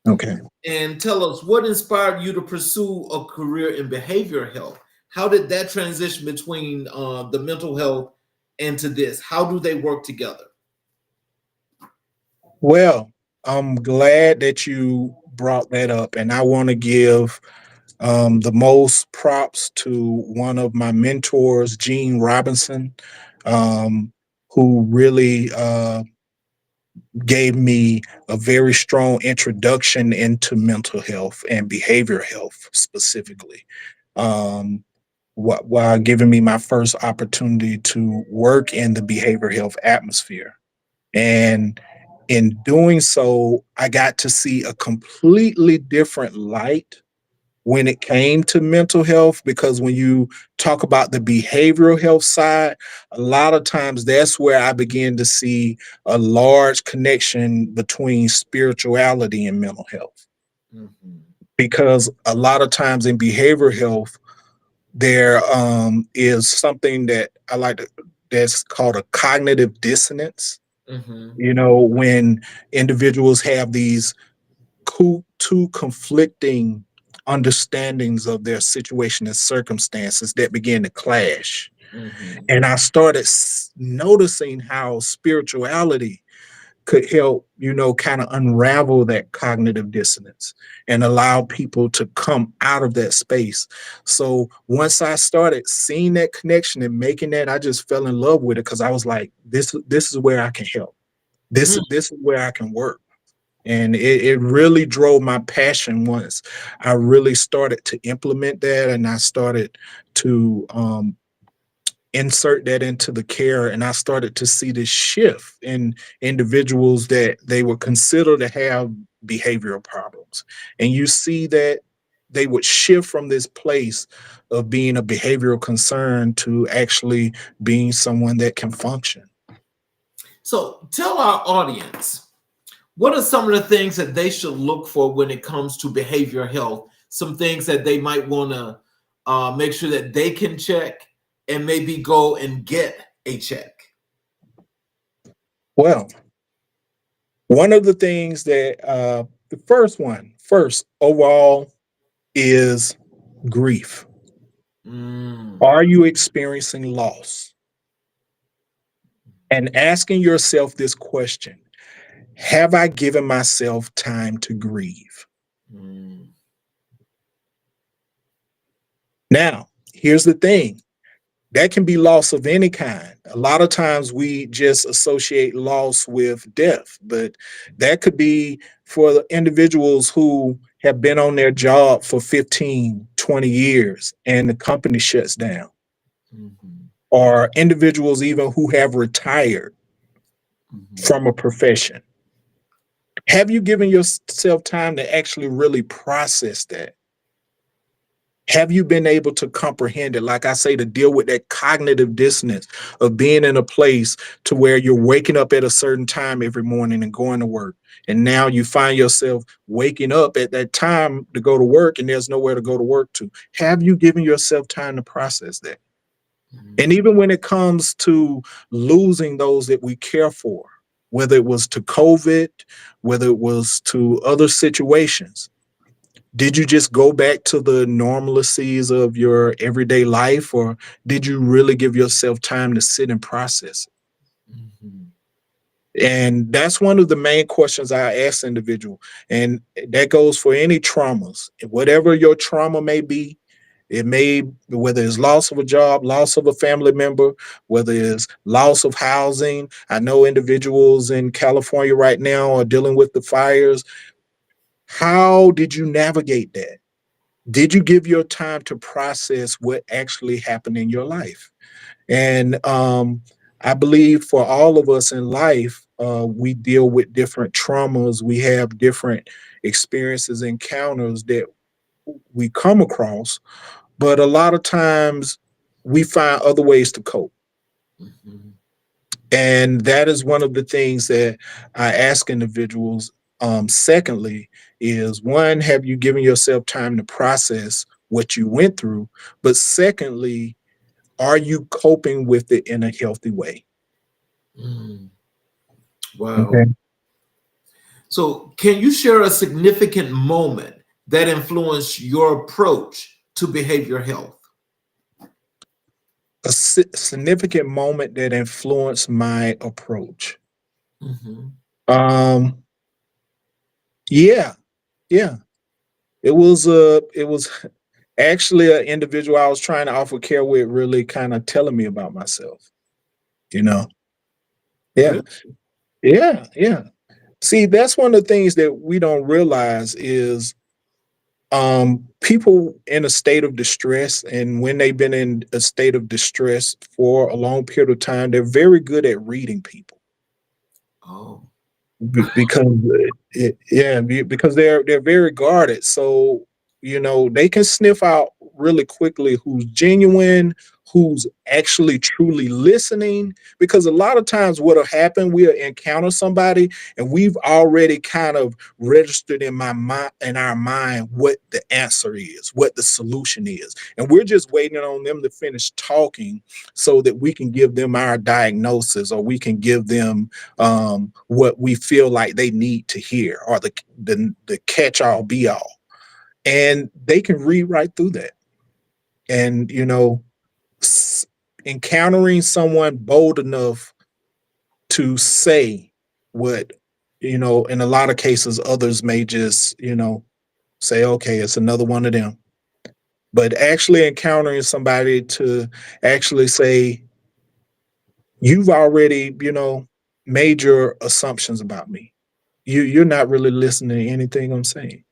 Okay. and tell us what inspired you to pursue a career in behavioral health. How did that transition between the mental health and to this? How do they work together? Well, I'm glad that you brought that up. And I want to give the most props to one of my mentors, Gene Robinson, um, who really gave me a very strong introduction into mental health and behavioral health specifically. Um, while giving me my first opportunity to work in the behavioral health atmosphere. And in doing so, I got to see a completely different light when it came to mental health, because when you talk about the behavioral health side, a lot of times that's where I begin to see a large connection between spirituality and mental health. Mhm. Because a lot of times in behavioral health, there is something that I like to, that's called a cognitive dissonance. Mhm. You know, when individuals have these two conflicting understandings of their situation and circumstances that begin to clash. Mhm. And I started noticing how spirituality could help, you know, kind of unravel that cognitive dissonance and allow people to come out of that space. So once I started seeing that connection and making that, I just fell in love with it, because I was like, this is where I can help. This is where I can work. And it really drove my passion once I really started to implement that, and I started to insert that into the care, and I started to see this shift in individuals that they would consider to have behavioral problems. And you see that they would shift from this place of being a behavioral concern to actually being someone that can function. So tell our audience, What are some of the things that they should look for when it comes to behavioral health? Some things that they might want to make sure that they can check and maybe go and get a check. Well, one of the things that the first overall is grief. Mm, Are you experiencing loss? And asking yourself this question: have I given myself time to grieve? mm, Now, here's the thing: that can be loss of any kind. A lot of times we just associate loss with death, but that could be for the individuals who have been on their job for 15, 20 years and the company shuts down, mhm, or individuals even who have retired mhm, from a profession. Have you given yourself time to actually really process that? Have you been able to comprehend it? Like I say, to deal with that cognitive dissonance of being in a place to where you're waking up at a certain time every morning and going to work. And now you find yourself waking up at that time to go to work and there's nowhere to go to work to. Have you given yourself time to process that? And mhm, even when it comes to losing those that we care for, whether it was to COVID, whether it was to other situations, did you just go back to the normalcies of your everyday life, or did you really give yourself time to sit and process mhm, it? And that's one of the main questions I ask individual. And that goes for any traumas. Whatever your trauma may be, it may, whether it's loss of a job, loss of a family member, whether it's loss of housing. I know individuals in California right now are dealing with the fires. How did you navigate that? Did you give your time to process what actually happened in your life? And I believe for all of us in life, we deal with different traumas. We have different experiences, encounters that we come across, but a lot of times we find other ways to cope. mhm, And that is one of the things that I ask individuals. Secondly, is one, have you given yourself time to process what you went through? But secondly, are you coping with it in a healthy way? mm. Wow. Okay. So, can you share a significant moment that influenced your approach to behavior health? A significant moment that influenced my approach. Mhm, Um, yeah, yeah. It was actually an individual I was trying to offer care with really kind of telling me about myself, you know. Yeah. really? Yeah, yeah. See, that's one of the things that we don't realize is people in a state of distress, and when they've been in a state of distress for a long period of time, they're very good at reading people. Oh. Because because they're very guarded, so they can sniff out really quickly who's genuine, who's actually truly listening. Because a lot of times what'll happen, we'll encounter somebody and we've already kind of registered in our mind what the answer is, what the solution is, and we're just waiting on them to finish talking so that we can give them our diagnosis, or we can give them what we feel like they need to hear, or the catch all be all. And they can read right through that. And, s- encountering someone bold enough to say what, in a lot of cases, others may just, say, okay, it's another one of them. But actually encountering somebody to actually say, you've already, made your assumptions about me. You're not really listening to anything I'm saying.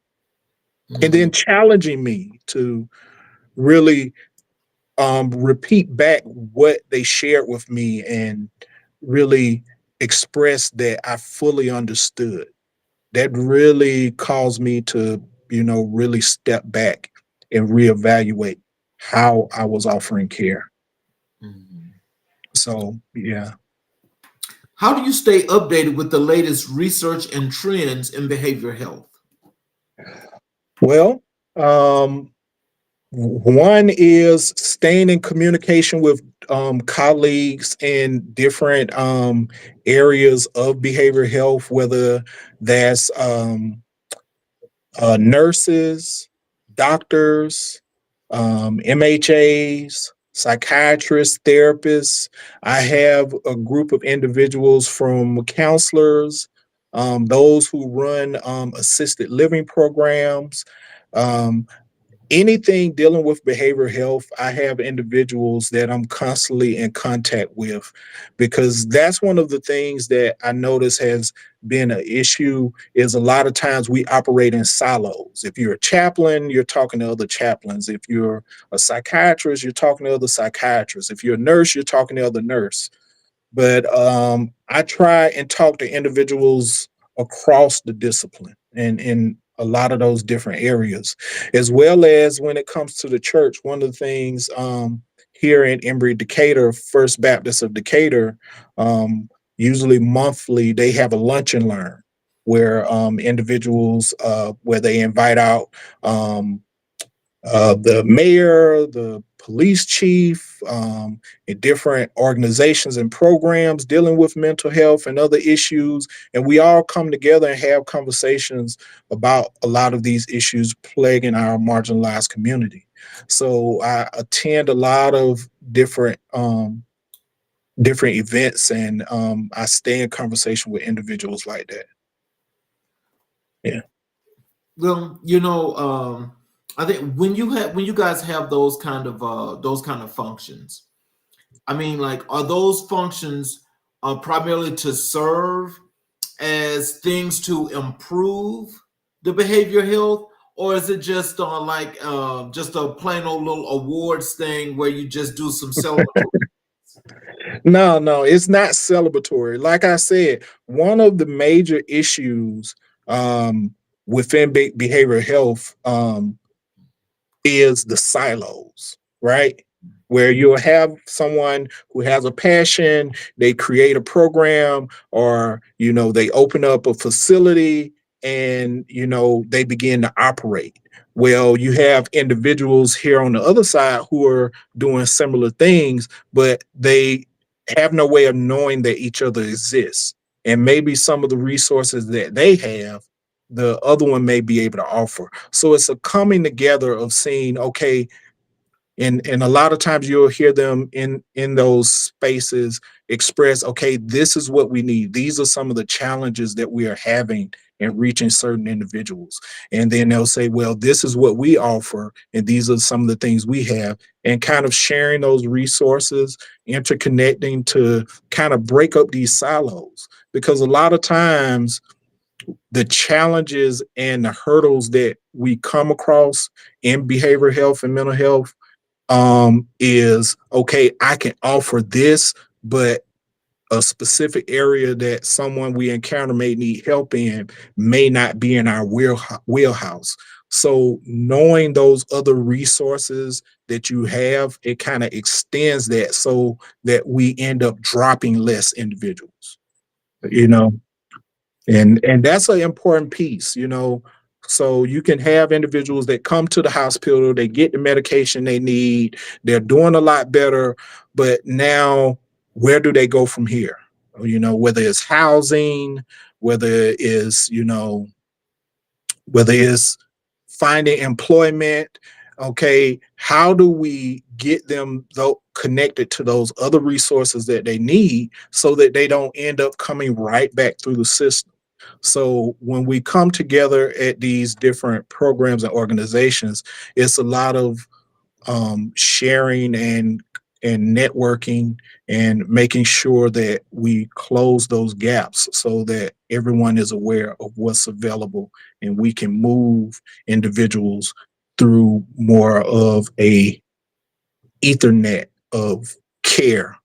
And Mhm, then challenging me to really repeat back what they shared with me and really express that I fully understood. That really caused me to, really step back and reevaluate how I was offering care. mhm. So, yeah. How do you stay updated with the latest research and trends in behavioral health? Well, um, one is staying in communication with colleagues in different areas of behavioral health, whether that's nurses, doctors, MHAs, psychiatrists, therapists. I have a group of individuals from counselors, those who run assisted living programs. Um, Anything dealing with behavioral health, I have individuals that I'm constantly in contact with, because that's one of the things that I notice has been an issue is a lot of times we operate in silos. If you're a chaplain, you're talking to other chaplains. If you're a psychiatrist, you're talking to other psychiatrists. If you're a nurse, you're talking to other nurse. But I try and talk to individuals across the discipline and in a lot of those different areas, as well as when it comes to the church. One of the things here in Embry Decatur, First Baptist of Decatur, usually monthly, they have a lunch and learn where individuals, where they invite out the mayor, the police chief, in different organizations and programs dealing with mental health and other issues. And we all come together and have conversations about a lot of these issues plaguing our marginalized community. So I attend a lot of different events, and I stay in conversation with individuals like that. Yeah. Well, I think when you guys have those kind of functions, I mean, like, are those functions primarily to serve as things to improve the behavior health, or is it just just a plain old little awards thing where you just do some celebratory? No, no, it's not celebratory. Like I said, one of the major issues um, within behavioral health is the silos, right? Where you'll have someone who has a passion, they create a program, or they open up a facility, and they begin to operate. Well, you have individuals here on the other side who are doing similar things, but they have no way of knowing that each other exists. And maybe some of the resources that they have, the other one may be able to offer. So it's a coming together of seeing, okay, and a lot of times you'll hear them in those spaces express, okay, this is what we need. These are some of the challenges that we are having in reaching certain individuals. And then they'll say, well, this is what we offer, and these are some of the things we have, and kind of sharing those resources, interconnecting to kind of break up these silos. Because a lot of times the challenges and the hurdles that we come across in behavioral health and mental health is, okay, I can offer this, but a specific area that someone we encounter may need help in may not be in our wheelhouse. So knowing those other resources that you have, it kind of extends that so that we end up dropping less individuals, you know and that's an important piece. So you can have individuals that come to the hospital, they get the medication they need, they're doing a lot better, but now where do they go from here? Whether it's housing, whether it's finding employment. Okay, how do we get them connected to those other resources that they need so that they don't end up coming right back through the system? So when we come together at these different programs and organizations, it's a lot of sharing and networking and making sure that we close those gaps so that everyone is aware of what's available, and we can move individuals through more of a ethernet of care,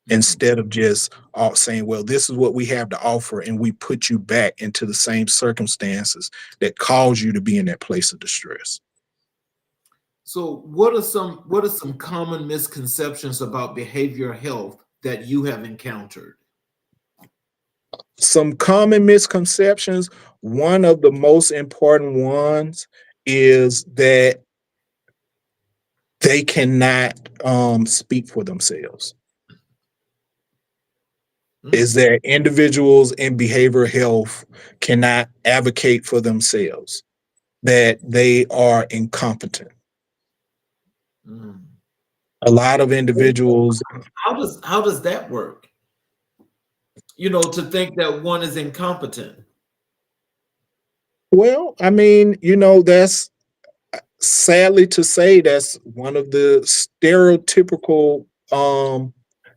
instead of just all saying, well, this is what we have to offer, and we put you back into the same circumstances that caused you to be in that place of distress. So, what are some common misconceptions about behavioral health that you have encountered? some common misconceptions. One of the most important ones is that they cannot speak for themselves. Is that individuals in behavioral health cannot advocate for themselves, that they are incompetent. Mm. A lot of individuals, How does that work? You know, to think that one is incompetent. well, I mean, that's sadly to say, that's one of the stereotypical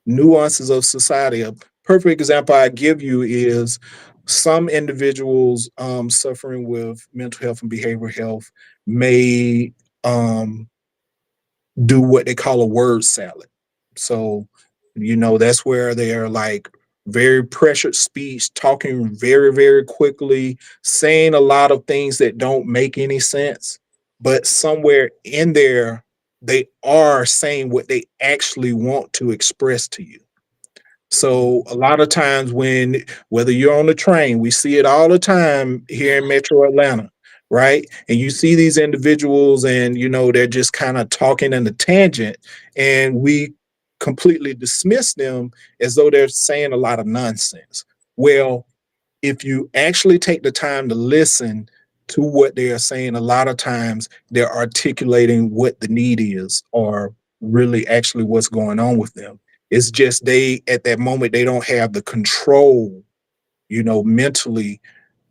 nuances of society. A perfect example I give you is some individuals suffering with mental health and behavioral health may um, do what they call a word salad. So, that's where they're like very pressured speech, talking very, very quickly, saying a lot of things that don't make any sense. But somewhere in there, they are saying what they actually want to express to you. So a lot of times whether you're on the train, we see it all the time here in Metro Atlanta, right? And you see these individuals and they're just kind of talking in a tangent, and we completely dismiss them as though they're saying a lot of nonsense. Well, if you actually take the time to listen to what they are saying, a lot of times they're articulating what the need is, or really actually what's going on with them. It's just they, at that moment, they don't have the control, mentally,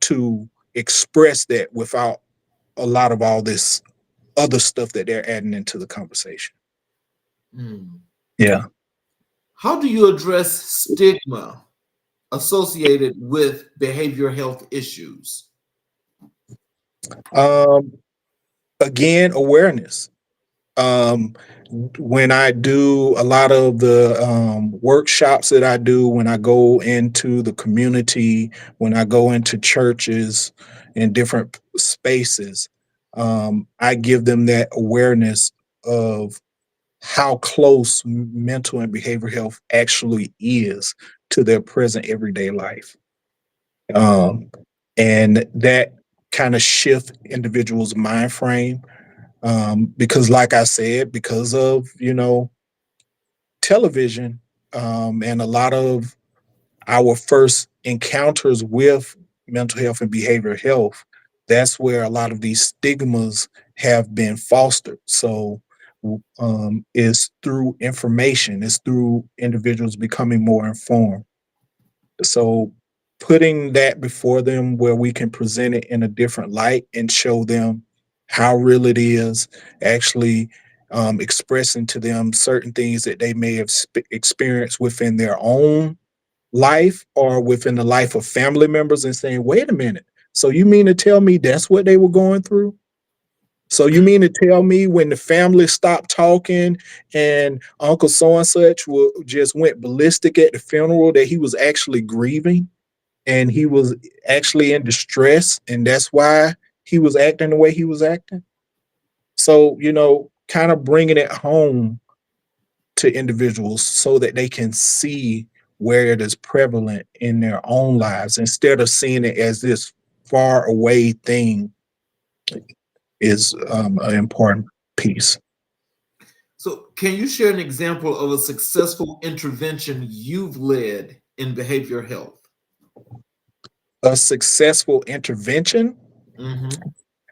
to express that without a lot of all this other stuff that they're adding into the conversation. Mm. Yeah. How do you address stigma associated with behavioral health issues? Um, Again, awareness. Um, when I do a lot of the workshops that I do, when I go into the community, when I go into churches and different spaces, I give them that awareness of how close mental and behavioral health actually is to their present everyday life. Um, and that kind of shift individuals' mind frame, because like I said, because of television, and a lot of our first encounters with mental health and behavioral health, that's where a lot of these stigmas have been fostered. So it's through information, it's through individuals becoming more informed. So putting that before them where we can present it in a different light and show them how real it is, actually expressing to them certain things that they may have experienced within their own life or within the life of family members, and saying, wait a minute, so you mean to tell me that's what they were going through? So you mean to tell me when the family stopped talking and Uncle so and such just went ballistic at the funeral, that he was actually grieving and he was actually in distress, and that's why he was acting the way he was acting? So, kind of bringing it home to individuals so that they can see where it is prevalent in their own lives, instead of seeing it as this far away thing, is an important piece. So, can you share an example of a successful intervention you've led in behavioral health? A successful intervention? Hmm.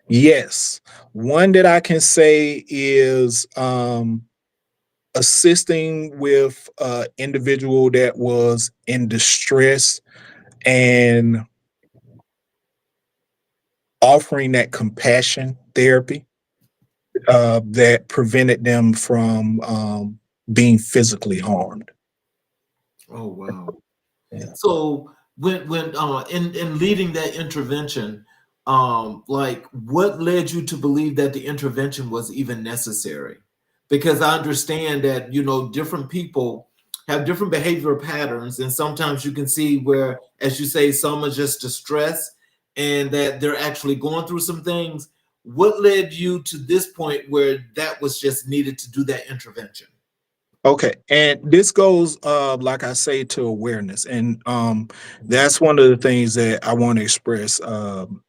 Yes. One that I can say is assisting with an individual that was in distress, and offering that compassion therapy that prevented them from being physically harmed. Oh, wow. Yeah. So, when in leading that intervention, like what led you to believe that the intervention was even necessary? Because I understand that different people have different behavioral patterns, and sometimes you can see where, as you say, some are just distressed and that they're actually going through some things. What led you to this point where that was just needed to do that intervention? Okay, and this goes, like I say, to awareness, and that's one of the things that I want to express. And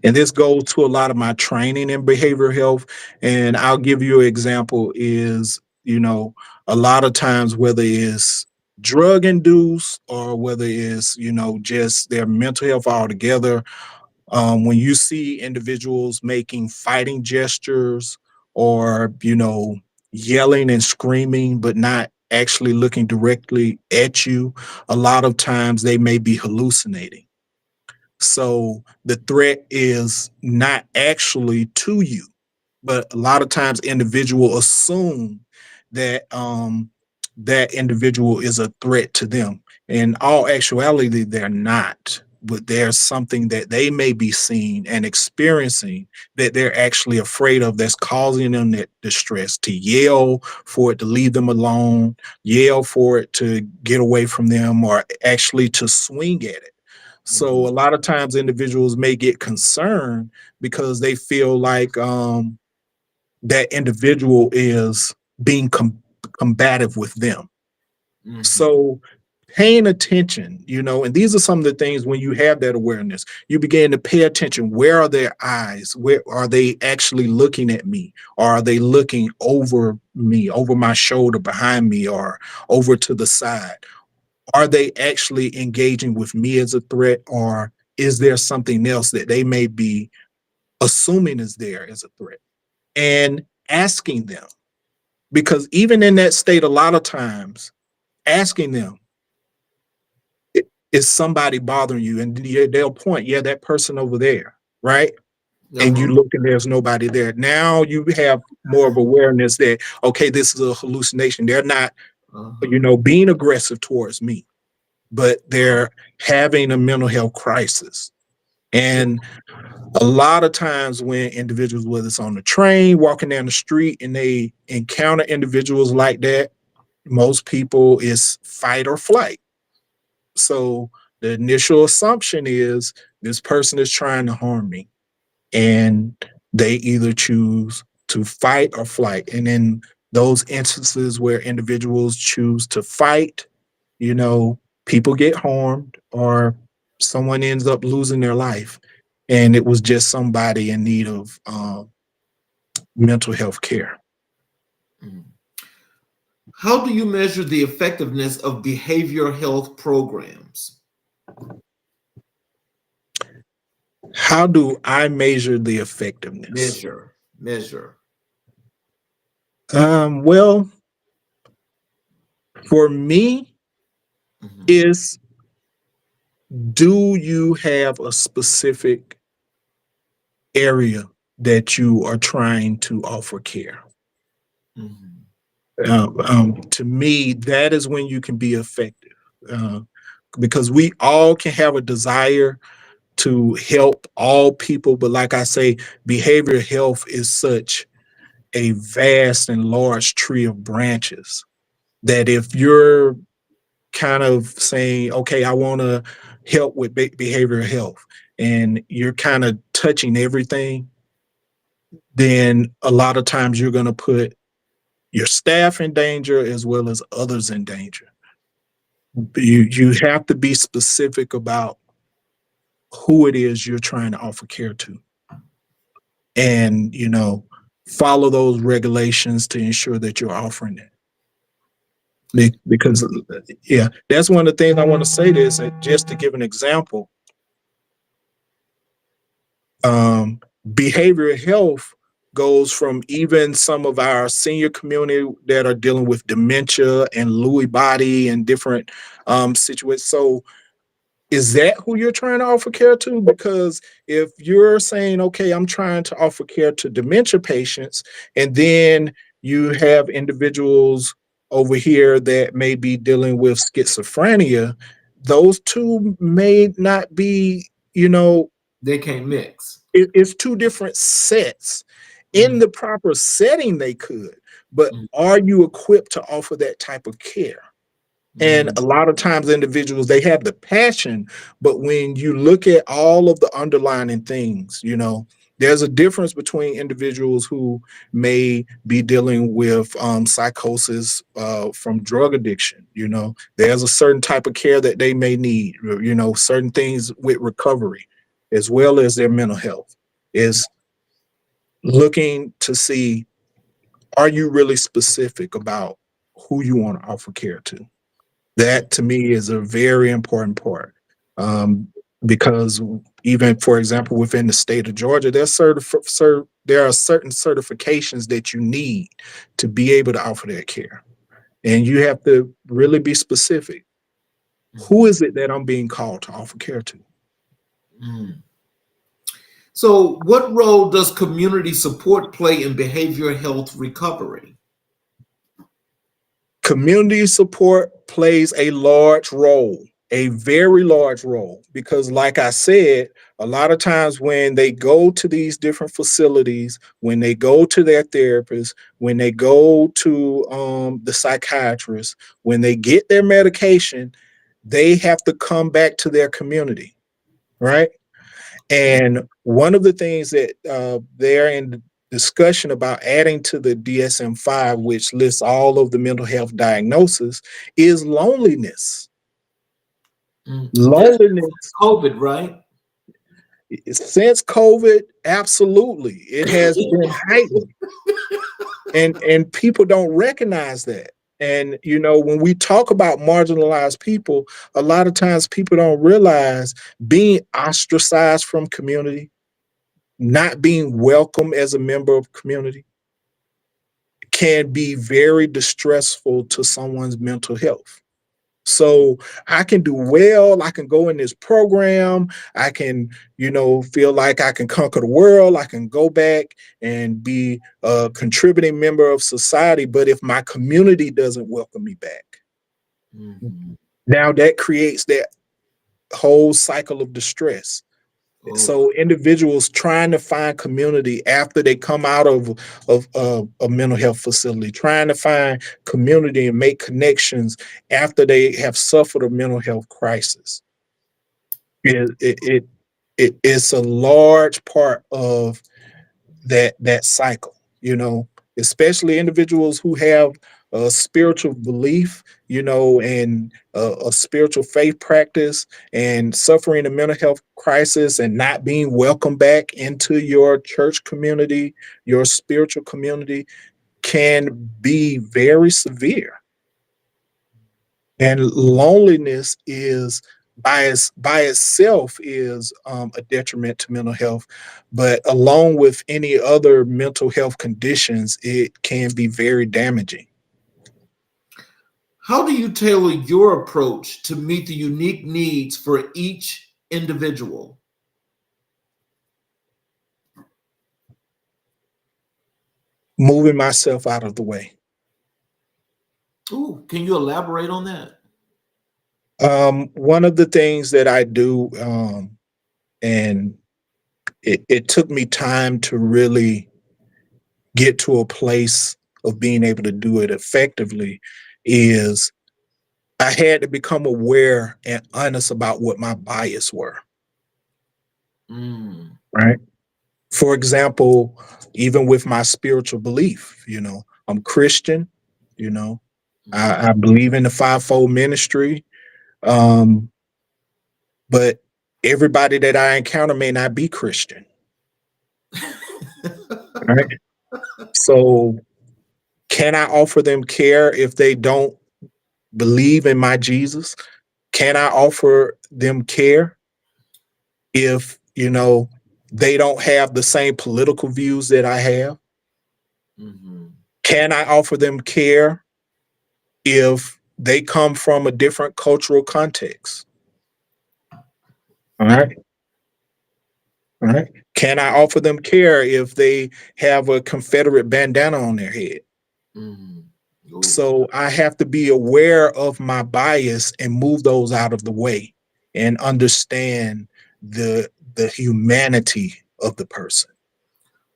this goes to a lot of my training in behavioral health. And I'll give you an example: is a lot of times whether it's drug induced or whether it's just their mental health altogether, when you see individuals making fighting gestures or yelling and screaming but not actually looking directly at you, a lot of times they may be hallucinating. So the threat is not actually to you, but a lot of times individual assume that that individual is a threat to them. In all actuality, they're not. But there's something that they may be seeing and experiencing that they're actually afraid of, that's causing them that distress, to yell for it to leave them alone, yell for it to get away from them, or actually to swing at it. So Mhm. a lot of times individuals may get concerned because they feel like that individual is being combative with them. Mhm. So paying attention, and these are some of the things when you have that awareness, you begin to pay attention. Where are their eyes? Where are they actually looking at me? Or are they looking over me, over my shoulder, behind me, or over to the side? Are they actually engaging with me as a threat, or is there something else that they may be assuming is there as a threat? And asking them, because even in that state, a lot of times asking them, is somebody bothering you? And they'll point, yeah, that person over there, right? And you Uh-huh. look and there's nobody there. Now you have more of awareness that, okay, this is a hallucination. They're not, Uh-huh. being aggressive towards me, but they're having a mental health crisis. And a lot of times when individuals, whether it's on the train, walking down the street, and they encounter individuals like that, most people is fight or flight. So the initial assumption is this person is trying to harm me, and they either choose to fight or flight. And in those instances where individuals choose to fight, you know, people get harmed or someone ends up losing their life. And it was just somebody in need of mental health care. Mhm. How do you measure the effectiveness of behavioral health programs? How do I measure the effectiveness? Measure. Well, for me, Mhm. is, do you have a specific area that you are trying to offer care? Mhm. To me, that is when you can be effective, uh, because we all can have a desire to help all people. But like I say, behavioral health is such a vast and large tree of branches that if you're kind of saying, okay, I want to help with behavioral health, and you're kind of touching everything, then a lot of times you're going to put your staff in danger as well as others in danger. You have to be specific about who it is you're trying to offer care to, and follow those regulations to ensure that you're offering it. Because yeah, that's one of the things I want to say. This just to give an example, um, behavioral health goes from even some of our senior community that are dealing with dementia and Lewy body and different situations. So is that who you're trying to offer care to? Because if you're saying, okay, I'm trying to offer care to dementia patients, and then you have individuals over here that may be dealing with schizophrenia, those two may not be, They can't mix. it's two different sets. In Mhm. the proper setting, they could, but Mhm. are you equipped to offer that type of care? And Mhm. a lot of times individuals, they have the passion, but when you look at all of the underlying things, There's a difference between individuals who may be dealing with psychosis from drug addiction. You know, there's a certain type of care that they may need, you know, certain things with recovery, as well as their mental health, is looking to see, are you really specific about who you want to offer care to? That to me is a very important part. Because even, for example, within the state of Georgia, there are certain certifications that you need to be able to offer that care. And you have to really be specific. Who is it that I'm being called to offer care to? So, what role does community support play in behavioral health recovery? Community support plays a large role, a very large role, because like I said, a lot of times when they go to these different facilities, when they go to their therapist, when they go to the psychiatrist, when they get their medication, they have to come back to their community, right? And one of the things that they're in discussion about adding to the DSM-5, which lists all of the mental health diagnoses, is loneliness. Loneliness. COVID, right? Since COVID, absolutely, it has been heightened, and people don't recognize that. And you know, when we talk about marginalized people, a lot of times people don't realize being ostracized from community, not being welcome as a member of community, can be very distressful to someone's mental health. So I can do well, I can go in this program, I can, you know, feel like I can conquer the world, I can go back and be a contributing member of society. But if my community doesn't welcome me back, now that creates that whole cycle of distress. So individuals trying to find community after they come out of a mental health facility, trying to find community and make connections after they have suffered a mental health crisis. It's a large part of that cycle, you know, especially individuals who have a spiritual belief, you know, and a spiritual faith practice, and suffering a mental health crisis and not being welcomed back into your church community, your spiritual community, can be very severe. And loneliness is by itself is a detriment to mental health, but along with any other mental health conditions, it can be very damaging. How do you tailor your approach to meet the unique needs for each individual? Moving myself out of the way. Ooh, can you elaborate on that? One of the things that I do, and it took me time to really get to a place of being able to do it effectively, is I had to become aware and honest about what my bias were. Right. For example, even with my spiritual belief, you know, I'm Christian, you know, I believe in the fivefold ministry. But everybody that I encounter may not be Christian. Right. So can I offer them care if they don't believe in my Jesus? Can I offer them care if, you know, they don't have the same political views that I have? Can I offer them care if they come from a different cultural context? All right. All right. Can I offer them care if they have a Confederate bandana on their head? So I have to be aware of my bias and move those out of the way and understand the humanity of the person.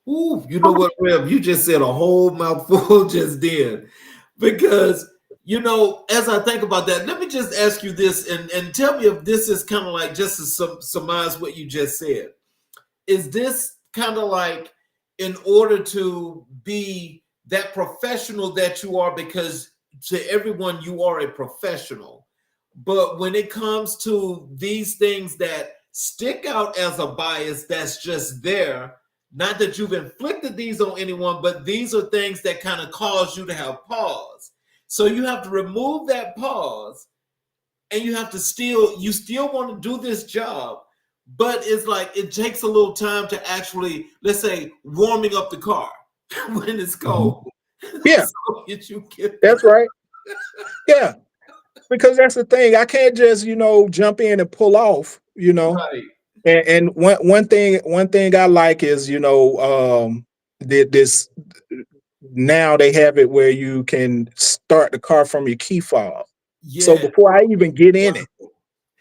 Ooh, you know what, Rev? You just said a whole mouthful just then. Because, you know, as I think about that, let me just ask you this and tell me if this is kind of like just to surmise what you just said. Is this kind of like in order to be that professional that you are, because to everyone you are a professional. But when it comes to these things that stick out as a bias that's just there, not that you've inflicted these on anyone, but these are things that kind of cause you to have pause. So you have to remove that pause, and you have to you still want to do this job, but it's like it takes a little time to actually, let's say, warming up the car when it's cold. Yeah, So you get that's right. Yeah, because that's the thing. I can't just, jump in and pull off, right. And one thing I like is, this now they have it where you can start the car from your key fob. So Yeah. before I even get in it, Wonderful.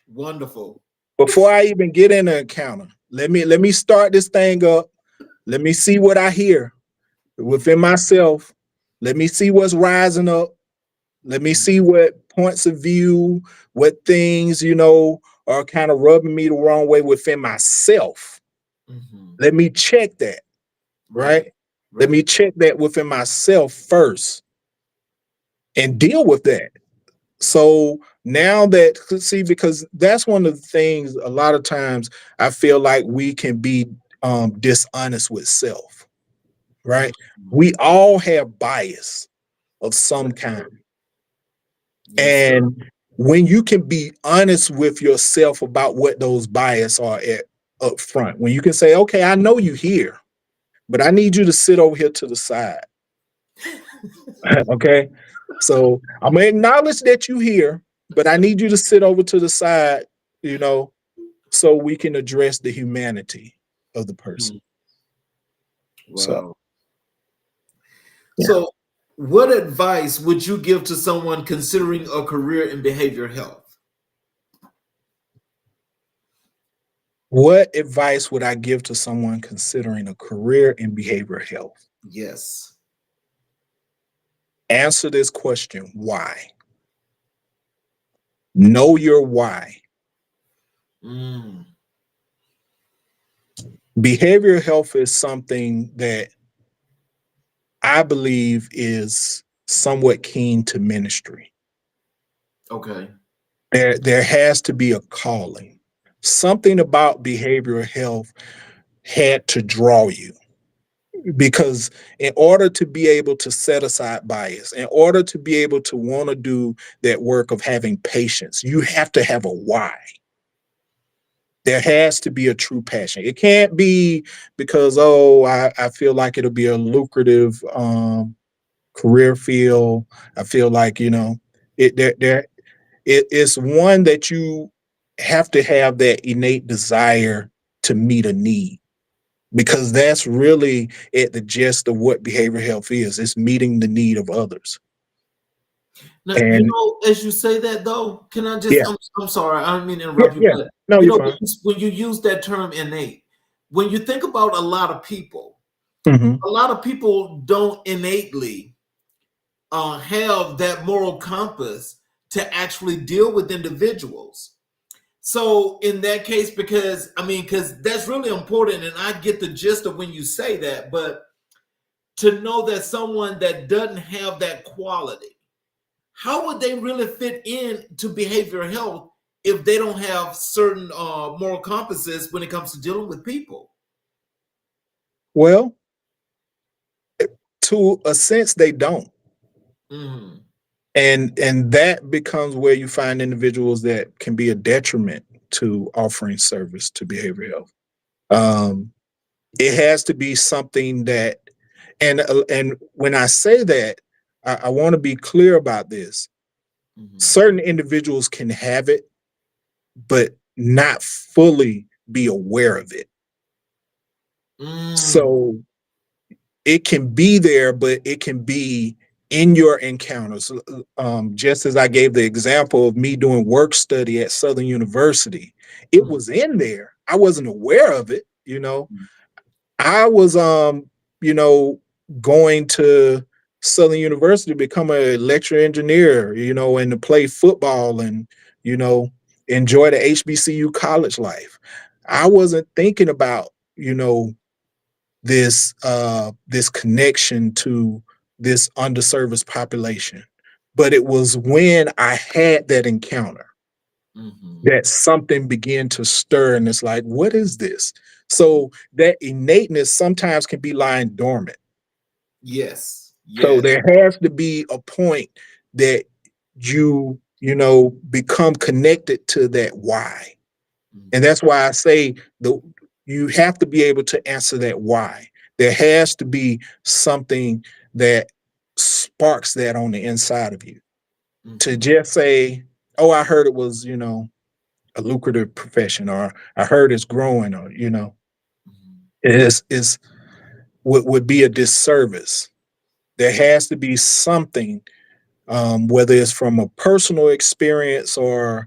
Wonderful. before I even get in the encounter, let me start this thing up. Let me see what I hear within myself. Let me see what's rising up. Let me see what points of view, what things, are kind of rubbing me the wrong way within myself. Mhm. Let me check that, Right. right? Let Right. me check that within myself first and deal with that. So now that, see, because that's one of the things a lot of times I feel like we can be dishonest with self, right? Mhm. We all have bias of some kind. Yes, sir. And when you can be honest with yourself about what those bias are at up front, when you can say, okay, I know you here, but I need you to sit over here to the side. Okay. So I'm gonna acknowledge that you here, but I need you to sit over to the side, you know, so we can address the humanity of the person. Mhm. So Wow. yeah. So, what advice would you give to someone considering a career in behavioral health? What advice would I give to someone considering a career in behavioral health? Yes. Answer this question: why? Know your why. Mm. Behavioral health is something that I believe is somewhat keen to ministry. Okay. There has to be a calling. Something about behavioral health had to draw you, because in order to be able to set aside bias, in order to be able to want to do that work of having patience, you have to have a why. There has to be a true passion. It can't be because, oh, I feel like it'll be a lucrative career field. I feel like, it's one that you have to have that innate desire to meet a need, because that's really at the gist of what behavioral health is. It's meeting the need of others. Now, And as you say that though, can I just, yeah, I'm sorry, I don't mean to yeah, interrupt you, yeah. but No, you're fine. when you use that term innate, when you think about Hmm. a lot of people don't innately have that moral compass to actually deal with individuals. So in that case, because that's really important, and I get the gist of when you say that, but to know that someone that doesn't have that quality, how would they really fit in to behavioral health if they don't have certain moral compasses when it comes to dealing with people? Well, to a sense, they don't. Mm. And that becomes where you find individuals that can be a detriment to offering service to behavioral health. Um, it has to be something that, and when I say that, I want to be clear about this. Mhm. Certain individuals can have it, but not fully be aware of it. Mm. So it can be there, but it can be in your encounters. Just as I gave the example of me doing work study at Southern University, it Mhm. was in there. I wasn't aware of it. I was, you know, going to Southern University to become a electrical engineer, and to play football and, you know, enjoy the HBCU college life. I wasn't thinking about, you know, this connection to this underserviced population. But it was when I had that encounter Mm-hmm. that something began to stir, and it's like, what is this? So that innateness sometimes can be lying dormant. Yes. So Yes. there has to be a point that you become connected to that why. And Mm-hmm. that's why I say you have to be able to answer that why. There has to be something that sparks that on the inside of you. To Mm-hmm. just say, oh, I heard it was, a lucrative profession, or I heard it's growing, or, Mm-hmm. is would be a disservice. There has to be something, whether it's from a personal experience or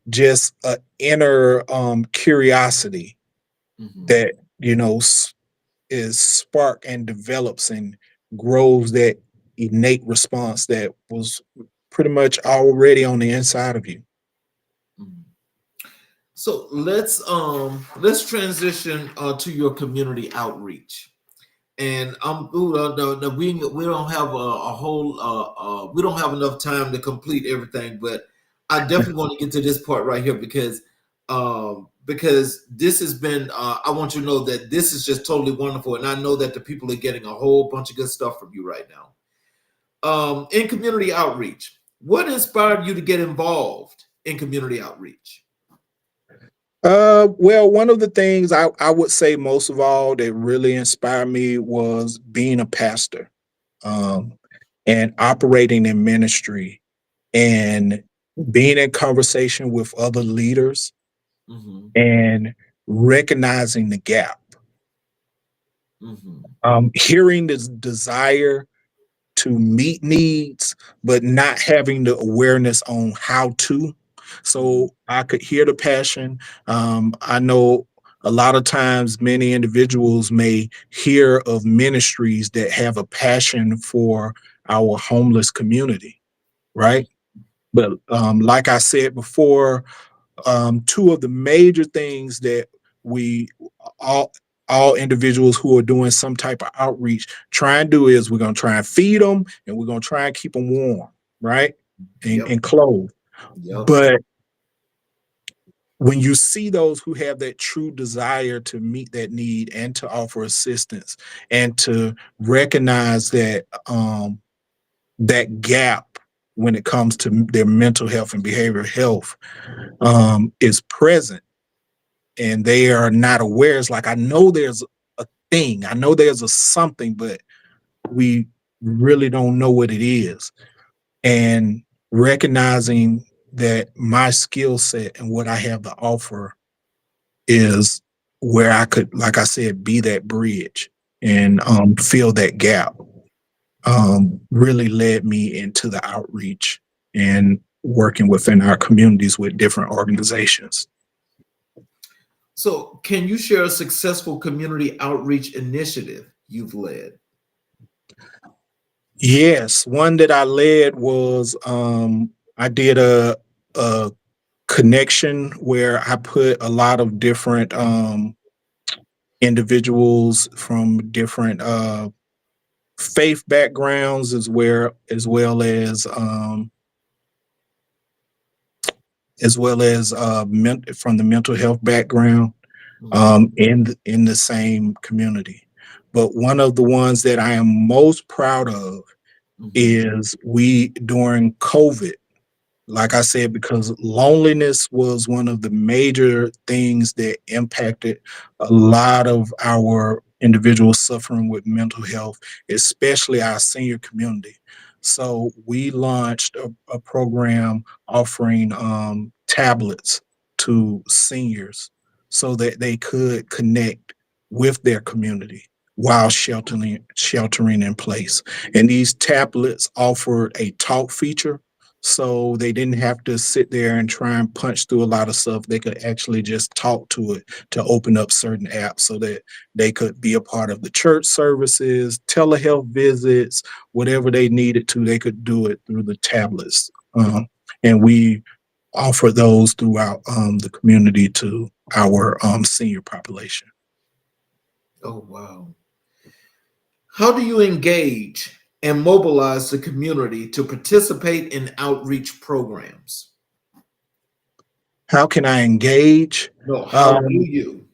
just an inner curiosity Mm-hmm. that is spark and develops and grows that innate response that was pretty much already on the inside of you. Mm-hmm. So let's transition to your community outreach. And we don't have a whole we don't have enough time to complete everything, but I definitely want to get to this part right here because this has been I want you to know that this is just totally wonderful, and I know that the people are getting a whole bunch of good stuff from you right now. In community outreach, what inspired you to get involved in community outreach? Well, one of the things I would say most of all that really inspired me was being a pastor, um, and operating in ministry, and being in conversation with other leaders, Mm-hmm. and recognizing the gap, Mm-hmm. hearing this desire to meet needs, but not having the awareness on how to. Mm-hmm. So I could hear the passion. I know a lot of times many individuals may hear of ministries that have a passion for our homeless community, right? But like I said before, two of the major things that we all all individuals who are doing some type of outreach try and do is we're going to try and feed them, and we're going to try and keep them warm, right, and, Yep. and clothed. Yep. But when you see those who have that true desire to meet that need and to offer assistance and to recognize that gap when it comes to their mental health and behavioral health, is present, and they are not aware. It's like, I know there's a thing, I know there's a something, but we really don't know what it is. And recognizing that my skill set and what I have to offer is where I could, like I said, be that bridge and fill that gap, really led me into the outreach and working within our communities with different organizations. So, can you share a successful community outreach initiative you've led? Yes, one that I led was I did a connection where I put a lot of different individuals from different faith backgrounds, as well as from the mental health background, Mhm, in the same community. But one of the ones that I am most proud of mhm, is we during COVID. Like I said, because loneliness was one of the major things that impacted a lot of our individuals suffering with mental health, especially our senior community. So we launched a program offering tablets to seniors so that they could connect with their community while sheltering in place. And these tablets offered a talk feature, so they didn't have to sit there and try and punch through a lot of stuff. They could actually just talk to it to open up certain apps so that they could be a part of the church services, telehealth visits, whatever they needed to, they could do it through the tablets. And we offer those throughout the community to our senior population. oh wow. How do you engage and mobilize the community to participate in outreach programs? How can I engage? No, how do Um, you?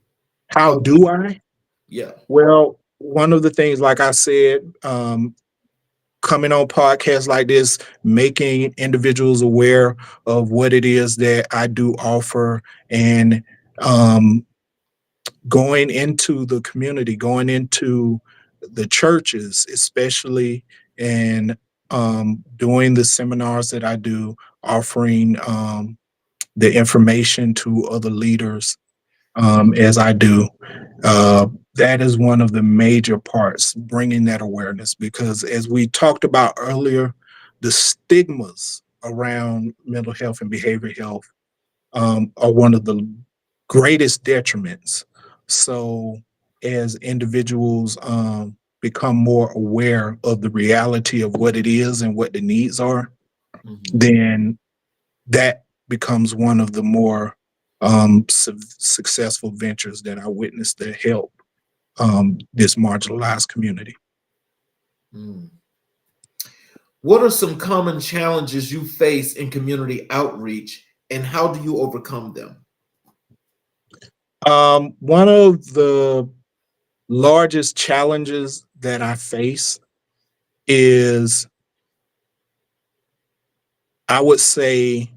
how How do do I? Yeah. Well, one of the things, like I said, coming on podcasts like this, making individuals aware of what it is that I do offer, and um, going into the community, going into the churches, especially, and doing the seminars that I do, offering the information to other leaders as I do. That is one of the major parts, bringing that awareness, because as we talked about earlier, the stigmas around mental health and behavioral health are one of the greatest detriments. So, as individuals become more aware of the reality of what it is and what the needs are, Mhm. then that becomes one of the more successful ventures that I witnessed to help this marginalized community. Mm. What are some common challenges you face in community outreach, and how do you overcome them? One of the largest challenges that I face is, I would say,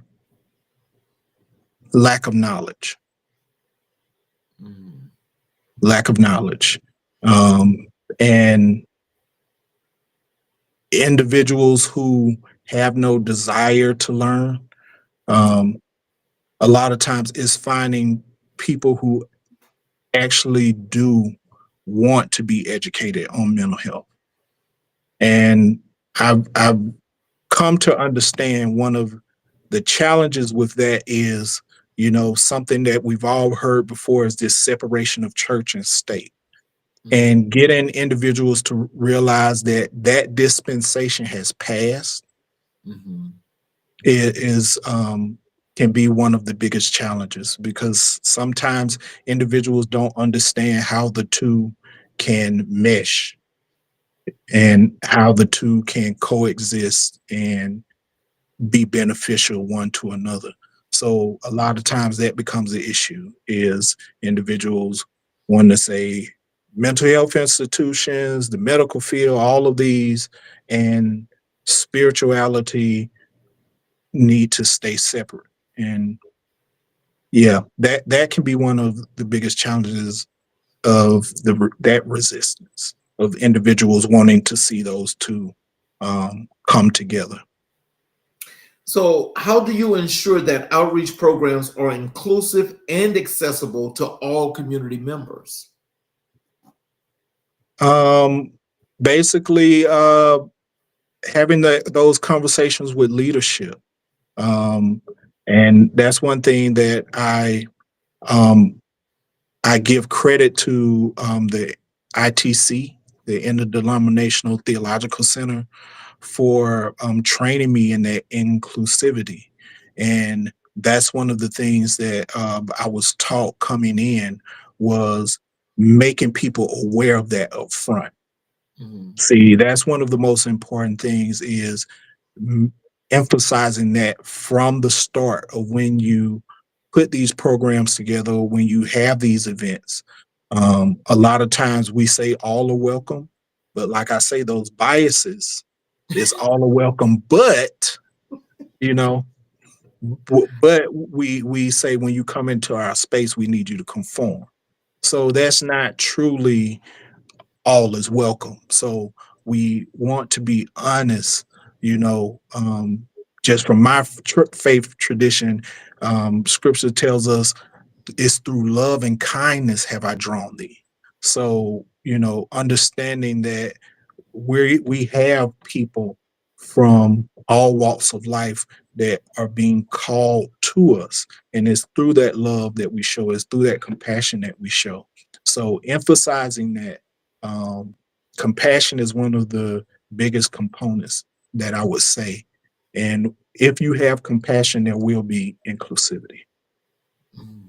lack of knowledge. Mm. Lack of knowledge. And individuals who have no desire to learn, um, a lot of times is finding people who actually do want to be educated on mental health. And I've come to understand one of the challenges with that is, something that we've all heard before, is this separation of church and state. Mhm. And getting individuals to realize that that dispensation has passed Mhm. is can be one of the biggest challenges, because sometimes individuals don't understand how the two can mesh and how the two can coexist and be beneficial one to another. So a lot of times that becomes an issue, is individuals want to say mental health institutions, the medical field, all of these, and spirituality need to stay separate. And yeah, that can be one of the biggest challenges of that resistance of individuals wanting to see those two come together. So, how do you ensure that outreach programs are inclusive and accessible to all community members? Um, Basically, having those conversations with leadership, um, and that's one thing that um, I give credit to the ITC, the Interdenominational Theological Center, for training me in that inclusivity. And that's one of the things that I was taught coming in, was making people aware of that up front. Mhm. See, that's one of the most important things, is m- emphasizing that from the start of when you put these programs together, when you have these events. A lot of times we say all are welcome, but like I say, those biases, is all are welcome, but you know, but we say, when you come into our space, we need you to conform. So that's not truly all is welcome. So we want to be honest, just from my faith tradition, scripture tells us it's through love and kindness have I drawn thee. So, understanding that we have people from all walks of life that are being called to us, and it's through that love that we show, it's through that compassion that we show. So emphasizing that, um, compassion is one of the biggest components that I would say. And if you have compassion, there will be inclusivity. Mm.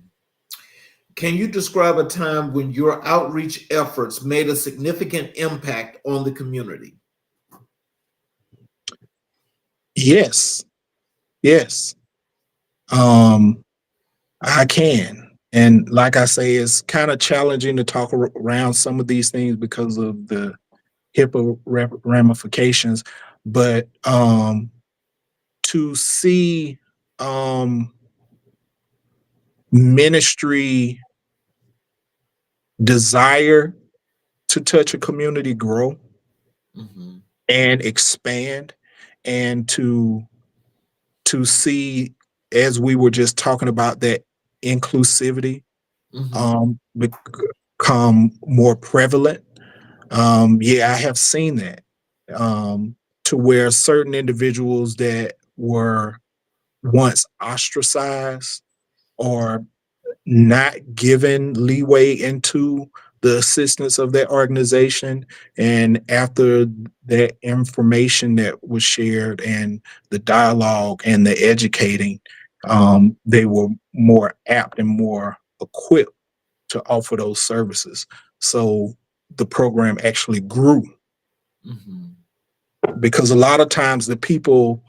Can you describe a time when your outreach efforts made a significant impact on the community? Yes, yes. Um, I can. And like I say, it's kind of challenging to talk around some of these things because of the HIPAA ramifications. But to see ministry desire to touch a community grow Mhm, and expand, and to see, as we were just talking about, that inclusivity mhm, become more prevalent. Yeah, I have seen that, to where certain individuals that were once ostracized or not given leeway into the assistance of that organization. And after that information that was shared and the dialogue and the educating, they were more apt and more equipped to offer those services. So the program actually grew, mhm, because a lot of times the people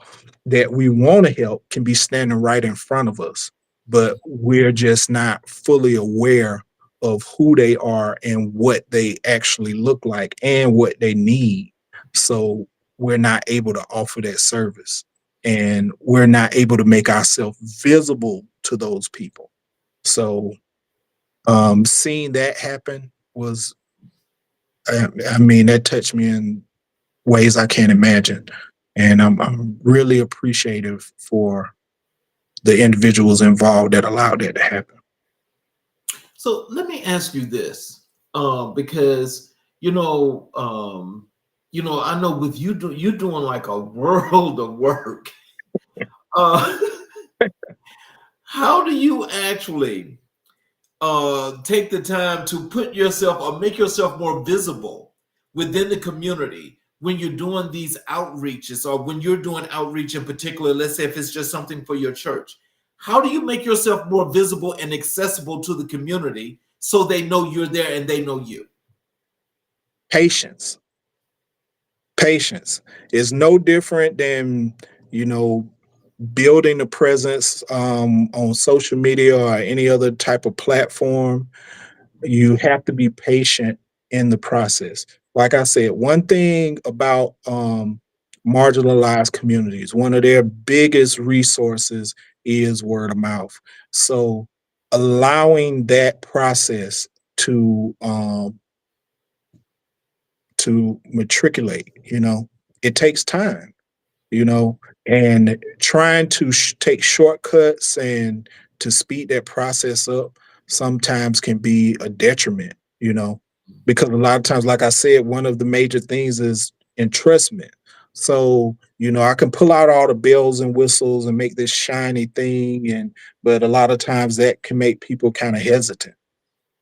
that we want to help can be standing right in front of us, but we're just not fully aware of who they are and what they actually look like and what they need. So we're not able to offer that service, and we're not able to make ourselves visible to those people. So seeing that happen was, I mean, that touched me in ways I can't imagine. And I'm really appreciative for the individuals involved that allowed that to happen. So let me ask you this, because I know with you doing like a world of work. Uh, how do you actually take the time to put yourself or make yourself more visible within the community when you're doing these outreaches, or when you're doing outreach in particular? Let's say if it's just something for your church, how do you make yourself more visible and accessible to the community so they know you're there and they know you? Patience. Patience is no different than, you know, building a presence on social media or any other type of platform. You have to be patient in the process. Like I said, one thing about marginalized communities, one of their biggest resources is word of mouth. So allowing that process to matriculate, it takes time, you know, and trying to take shortcuts and to speed that process up sometimes can be a detriment, because a lot of times, like I said, one of the major things is entrustment. So, I can pull out all the bells and whistles and make this shiny thing, but a lot of times that can make people kind of hesitant.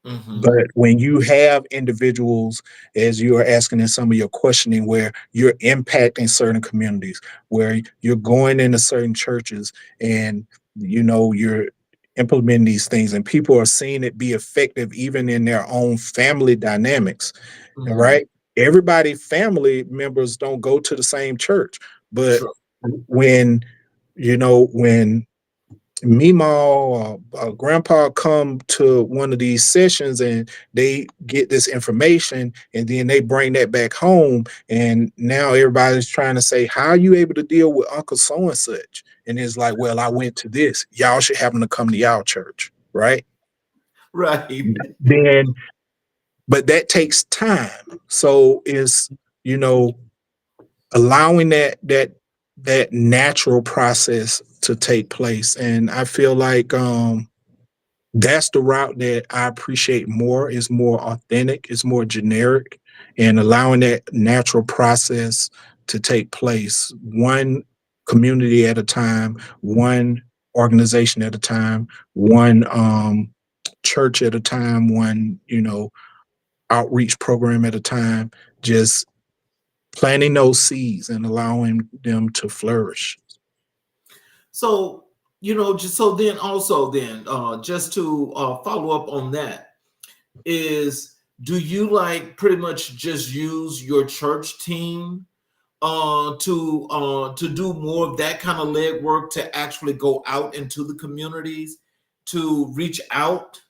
Hmm. But when you have individuals, as you are asking in some of your questioning, where you're impacting certain communities, where you're going into certain churches and you're implementing these things, and people are seeing it be effective even in their own family dynamics, Hmm. right? Everybody, family members don't go to the same church, but True. when when Mima or grandpa come to one of these sessions and they get this information, and then they bring that back home, and now everybody's trying to say, how are you able to deal with Uncle so and such? And it's like, well, I went to this, y'all should have them to come to y'all church, right? Right. Then, but that takes time. So it's, you know allowing that natural process to take place. And I feel like that's the route that I appreciate more. Is more authentic, it's more generic, and allowing that natural process to take place, one community at a time, one organization at a time, one church at a time, one outreach program at a time. Just planting those seeds and allowing them to flourish. So, just so then also then just to follow up on that is, do you like pretty much just use your church team to do more of that kind of legwork, to actually go out into the communities, to reach out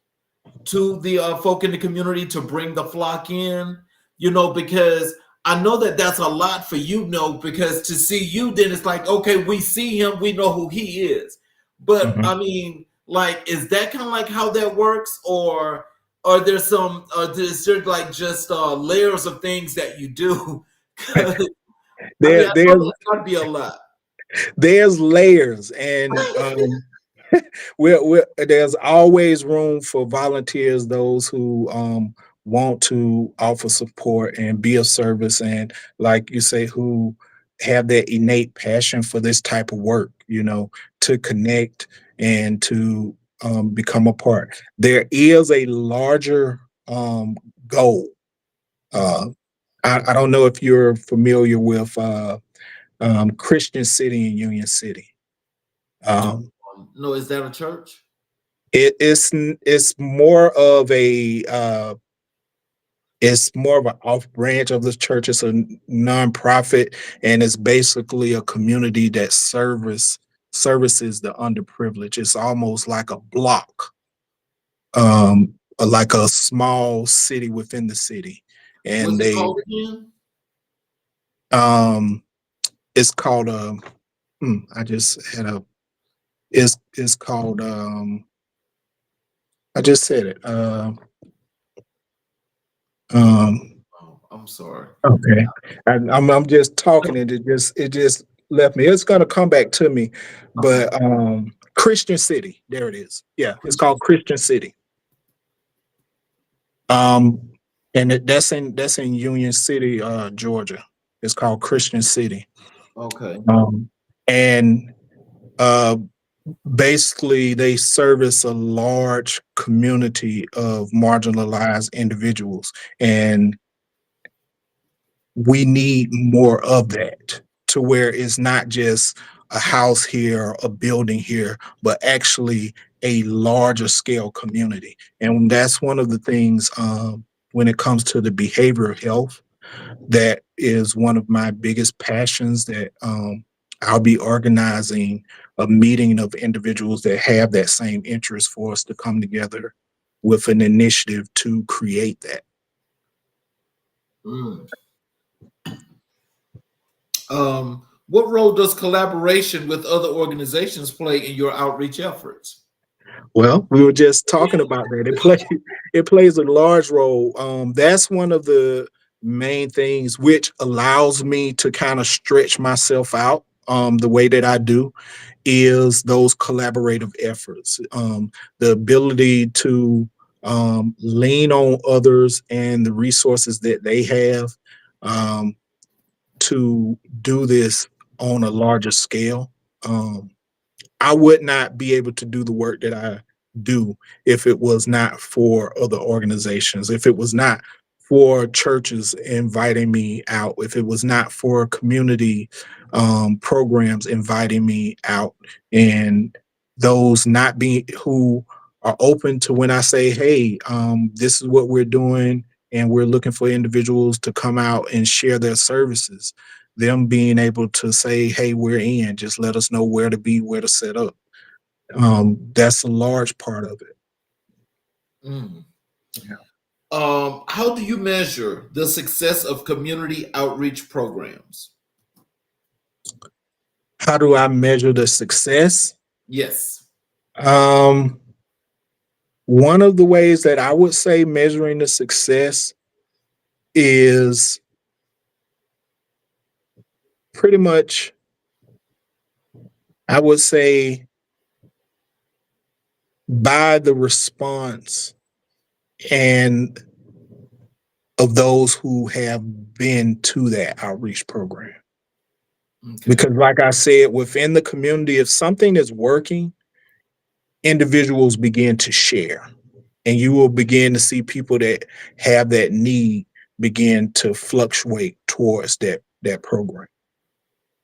to the folk in the community, to bring the flock in, because I know that that's a lot for because to see you, then it's like, okay, we see him, we know who he is. But Mhm. I mean, like, is that kind of like how that works? Or are there is there like just layers of things that you do? 'Cause, I mean, there I know there's that's got to be a lot. there's layers, and there's always room for volunteers, those who want to offer support and be of service, and like you say, who have that innate passion for this type of work, to connect and to become a part. There is a larger goal. Uh, I don't know if you're familiar with Christian City in Union City. Um, No, is that a church? it's more of a it's more of an off branch of the church. It's a nonprofit, and it's basically a community that services the underprivileged. It's almost like a block, like a small city within the city, What's and it they called again? um it's called I just had a it's called I just said it. Um, Oh, I'm sorry. okay. And I'm just talking, and it just left me. It's gonna come back to me. Okay. But Christian City, there it is. Yeah, it's called Christian City. Um, and that's in Union City, Georgia. It's called Christian City. Okay. And uh basically they service a large community of marginalized individuals, and we need more of that, to where it's not just a house here, a building here, but actually a larger scale community. And that's one of the things, when it comes to the behavioral health, that is one of my biggest passions, that I'll be organizing a meeting of individuals that have that same interest, for us to come together with an initiative to create that. Mm. What role does collaboration with other organizations play in your outreach efforts? Well, we were just talking about that. It plays a large role. That's one of the main things which allows me to kind of stretch myself out the way that I do, is those collaborative efforts. The ability to lean on others and the resources that they have, um, to do this on a larger scale. Um, I would not be able to do the work that I do if it was not for other organizations, if it was not for churches inviting me out, if it was not for community programs inviting me out, and those not being who are open to when I say, hey, this is what we're doing, and we're looking for individuals to come out and share their services, them being able to say, hey, we're in, just let us know where to be, where to set up. That's a large part of it. Mm. Yeah. How do you measure the success of community outreach programs? How do I measure the success? Yes. Um, One of the ways that I would say measuring the success is pretty much, I would say, by the response and of those who have been to that outreach program. Okay. Because, like I said, within the community, if something is working, individuals begin to share, and you will begin to see people that have that need begin to fluctuate towards that program.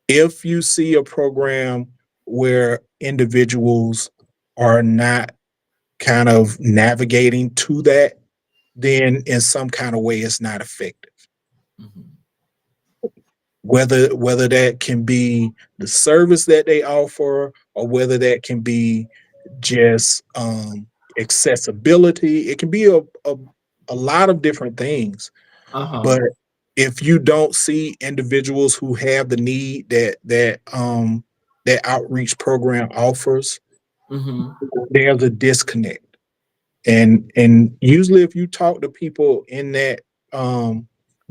If you see a program where individuals are not kind of navigating to that, then in some kind of way it's not effective. Mhm. Whether that can be the service that they offer, or whether that can be just accessibility. It can be a lot of different things. Uh-huh. But if you don't see individuals who have the need that outreach program offers, Mhm. there's a disconnect. And usually if you talk to people in that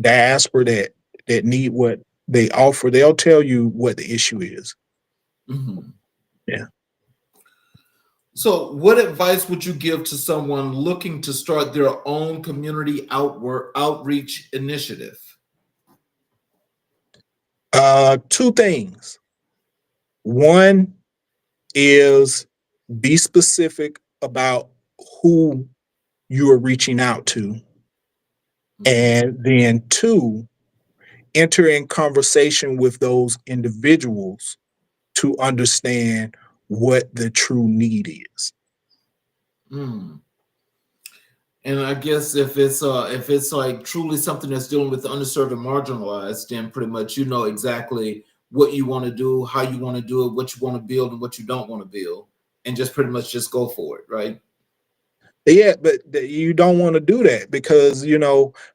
diaspora that need what they offer, they'll tell you what the issue is. Mhm. Yeah. So, what advice would you give to someone looking to start their own community outreach initiative? Two things. One is be specific about who you are reaching out to. Mhm. And then two, enter in conversation with those individuals to understand what the true need is. Mm. And I guess if it's like truly something that's dealing with the underserved and marginalized, then pretty much you know exactly what you want to do, how you want to do it, what you want to build, and what you don't want to build, and just pretty much just go for it, right? Yeah, but you don't want to do that because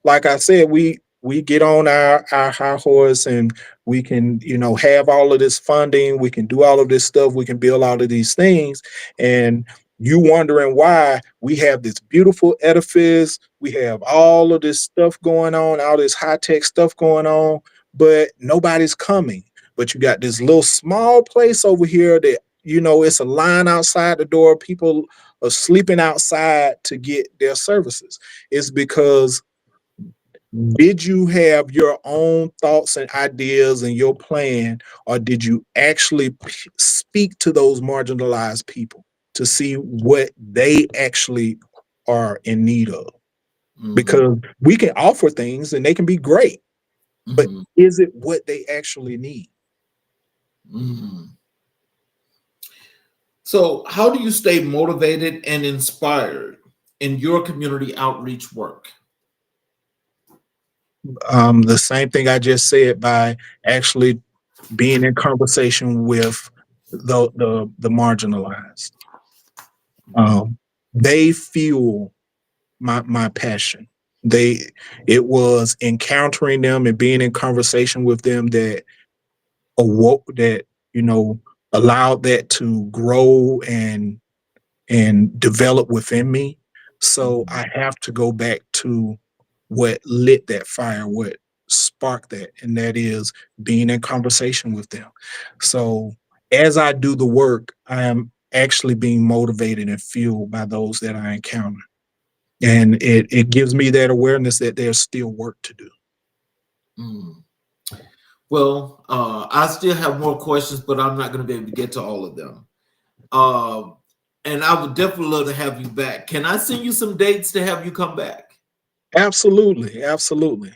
like I said, we get on our high horse and we can have all of this funding, we can do all of this stuff, we can build all of these things, and you wondering why we have this beautiful edifice, we have all of this stuff going on, all this high tech stuff going on, but nobody's coming. But you got this little small place over here that it's a line outside the door, people are sleeping outside to get their services. It's because did you have your own thoughts and ideas and your plan, or did you actually speak to those marginalized people to see what they actually are in need of? Hmm. Because we can offer things and they can be great, but Hmm. is it what they actually need? Hmm. So, how do you stay motivated and inspired in your community outreach work? The same thing I just said, by actually being in conversation with the marginalized. Um, they fuel my passion. They It was encountering them and being in conversation with them that awoke that allowed that to grow and develop within me. So Mhm. I have to go back to what lit that fire, what sparked that, and that is being in conversation with them. So as I do the work, I am actually being motivated and fueled by those that I encounter. And it gives me that awareness that there's still work to do. Mm. Well, I still have more questions, but I'm not going to be able to get to all of them. Uh, and I would definitely love to have you back. Can I send you some dates to have you come back? Absolutely, absolutely.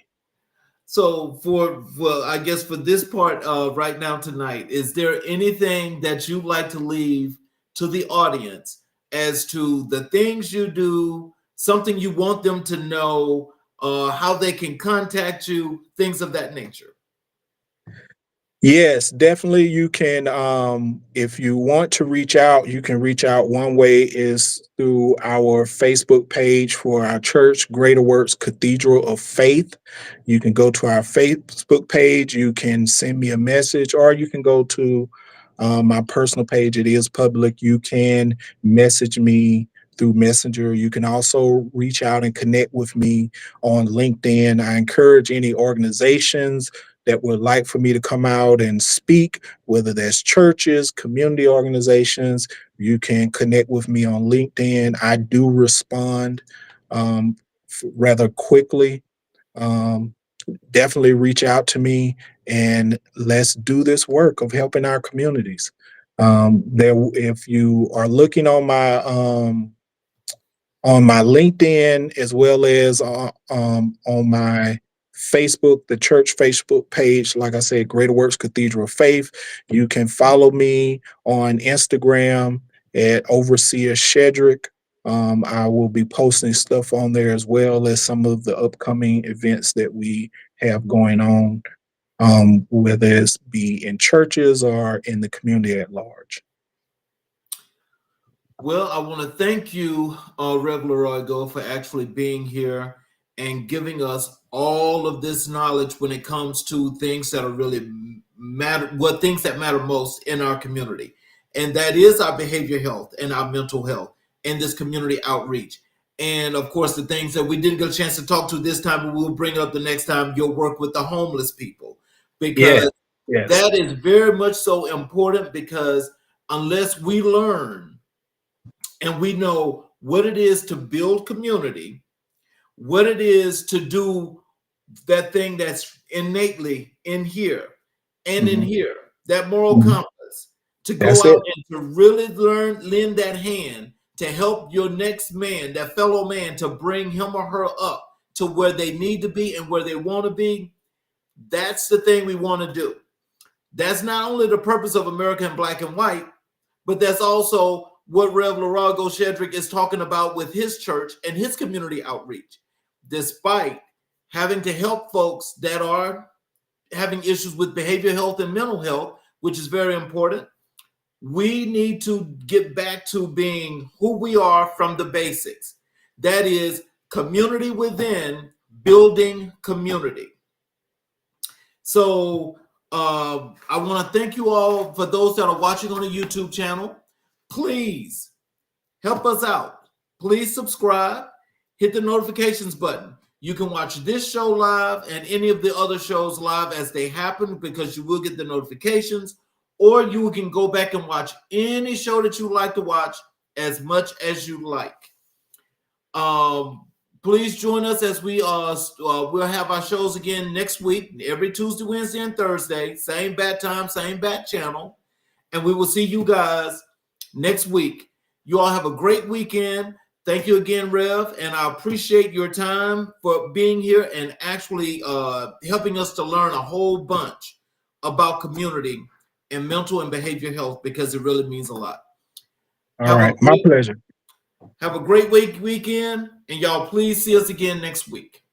So for well, I guess for this part right now tonight, is there anything that you'd like to leave to the audience as to the things you do, something you want them to know, how they can contact you, things of that nature? Yes, definitely. You can, if you want to reach out, you can reach out. One way is through our Facebook page for our church, Greater Works Cathedral of Faith. You can go to our Facebook page. You can send me a message, or you can go to my personal page. It is public. You can message me through Messenger. You can also reach out and connect with me on LinkedIn. I encourage any organizations that would like for me to come out and speak, whether that's churches, community organizations. You can connect with me on LinkedIn. I do respond rather quickly. Um, Definitely reach out to me and let's do this work of helping our communities. If you are looking on my LinkedIn as well as on my Facebook, the church Facebook page, like I said, Greater Works Cathedral of Faith. You can follow me on Instagram at Overseer Shedrick. I will be posting stuff on there as well as some of the upcoming events that we have going on, whether it's be in churches or in the community at large. Well, I want to thank you, Rev Leroygo, for actually being here and giving us all of this knowledge when it comes to things that are really matter, what things that matter most in our community. And that is our behavior health and our mental health and this community outreach. And of course, the things that we didn't get a chance to talk to this time, but we'll bring up the next time, you'll work with the homeless people, because Yes. that is very much so important, because unless we learn and we know what it is to build community, what it is to do that thing that's innately in here and in here, that moral compass, to go That's out it. and to really lend that hand to help your next man, that fellow man, to bring him or her up to where they need to be and where they want to be. That's the thing we want to do. That's not only the purpose of America in Black and White, but that's also what Rev Leroygo Shedrick is talking about with his church and his community outreach. Despite having to help folks that are having issues with behavioral health and mental health, which is very important, we need to get back to being who we are from the basics. That is community within, building community. So I want to thank you all. For those that are watching on the YouTube channel, please help us out. Please subscribe, hit the notifications button. You can watch this show live and any of the other shows live as they happen, because you will get the notifications, or you can go back and watch any show that you like to watch as much as you like. Please join us as we'll have our shows again next week, every Tuesday, Wednesday, and Thursday. Same bat time, same bat channel. And we will see you guys next week. You all have a great weekend. Thank you again, Rev. And I appreciate your time for being here and actually helping us to learn a whole bunch about community and mental and behavior health, because it really means a lot. All right. My pleasure. Have a great weekend, and y'all please see us again next week.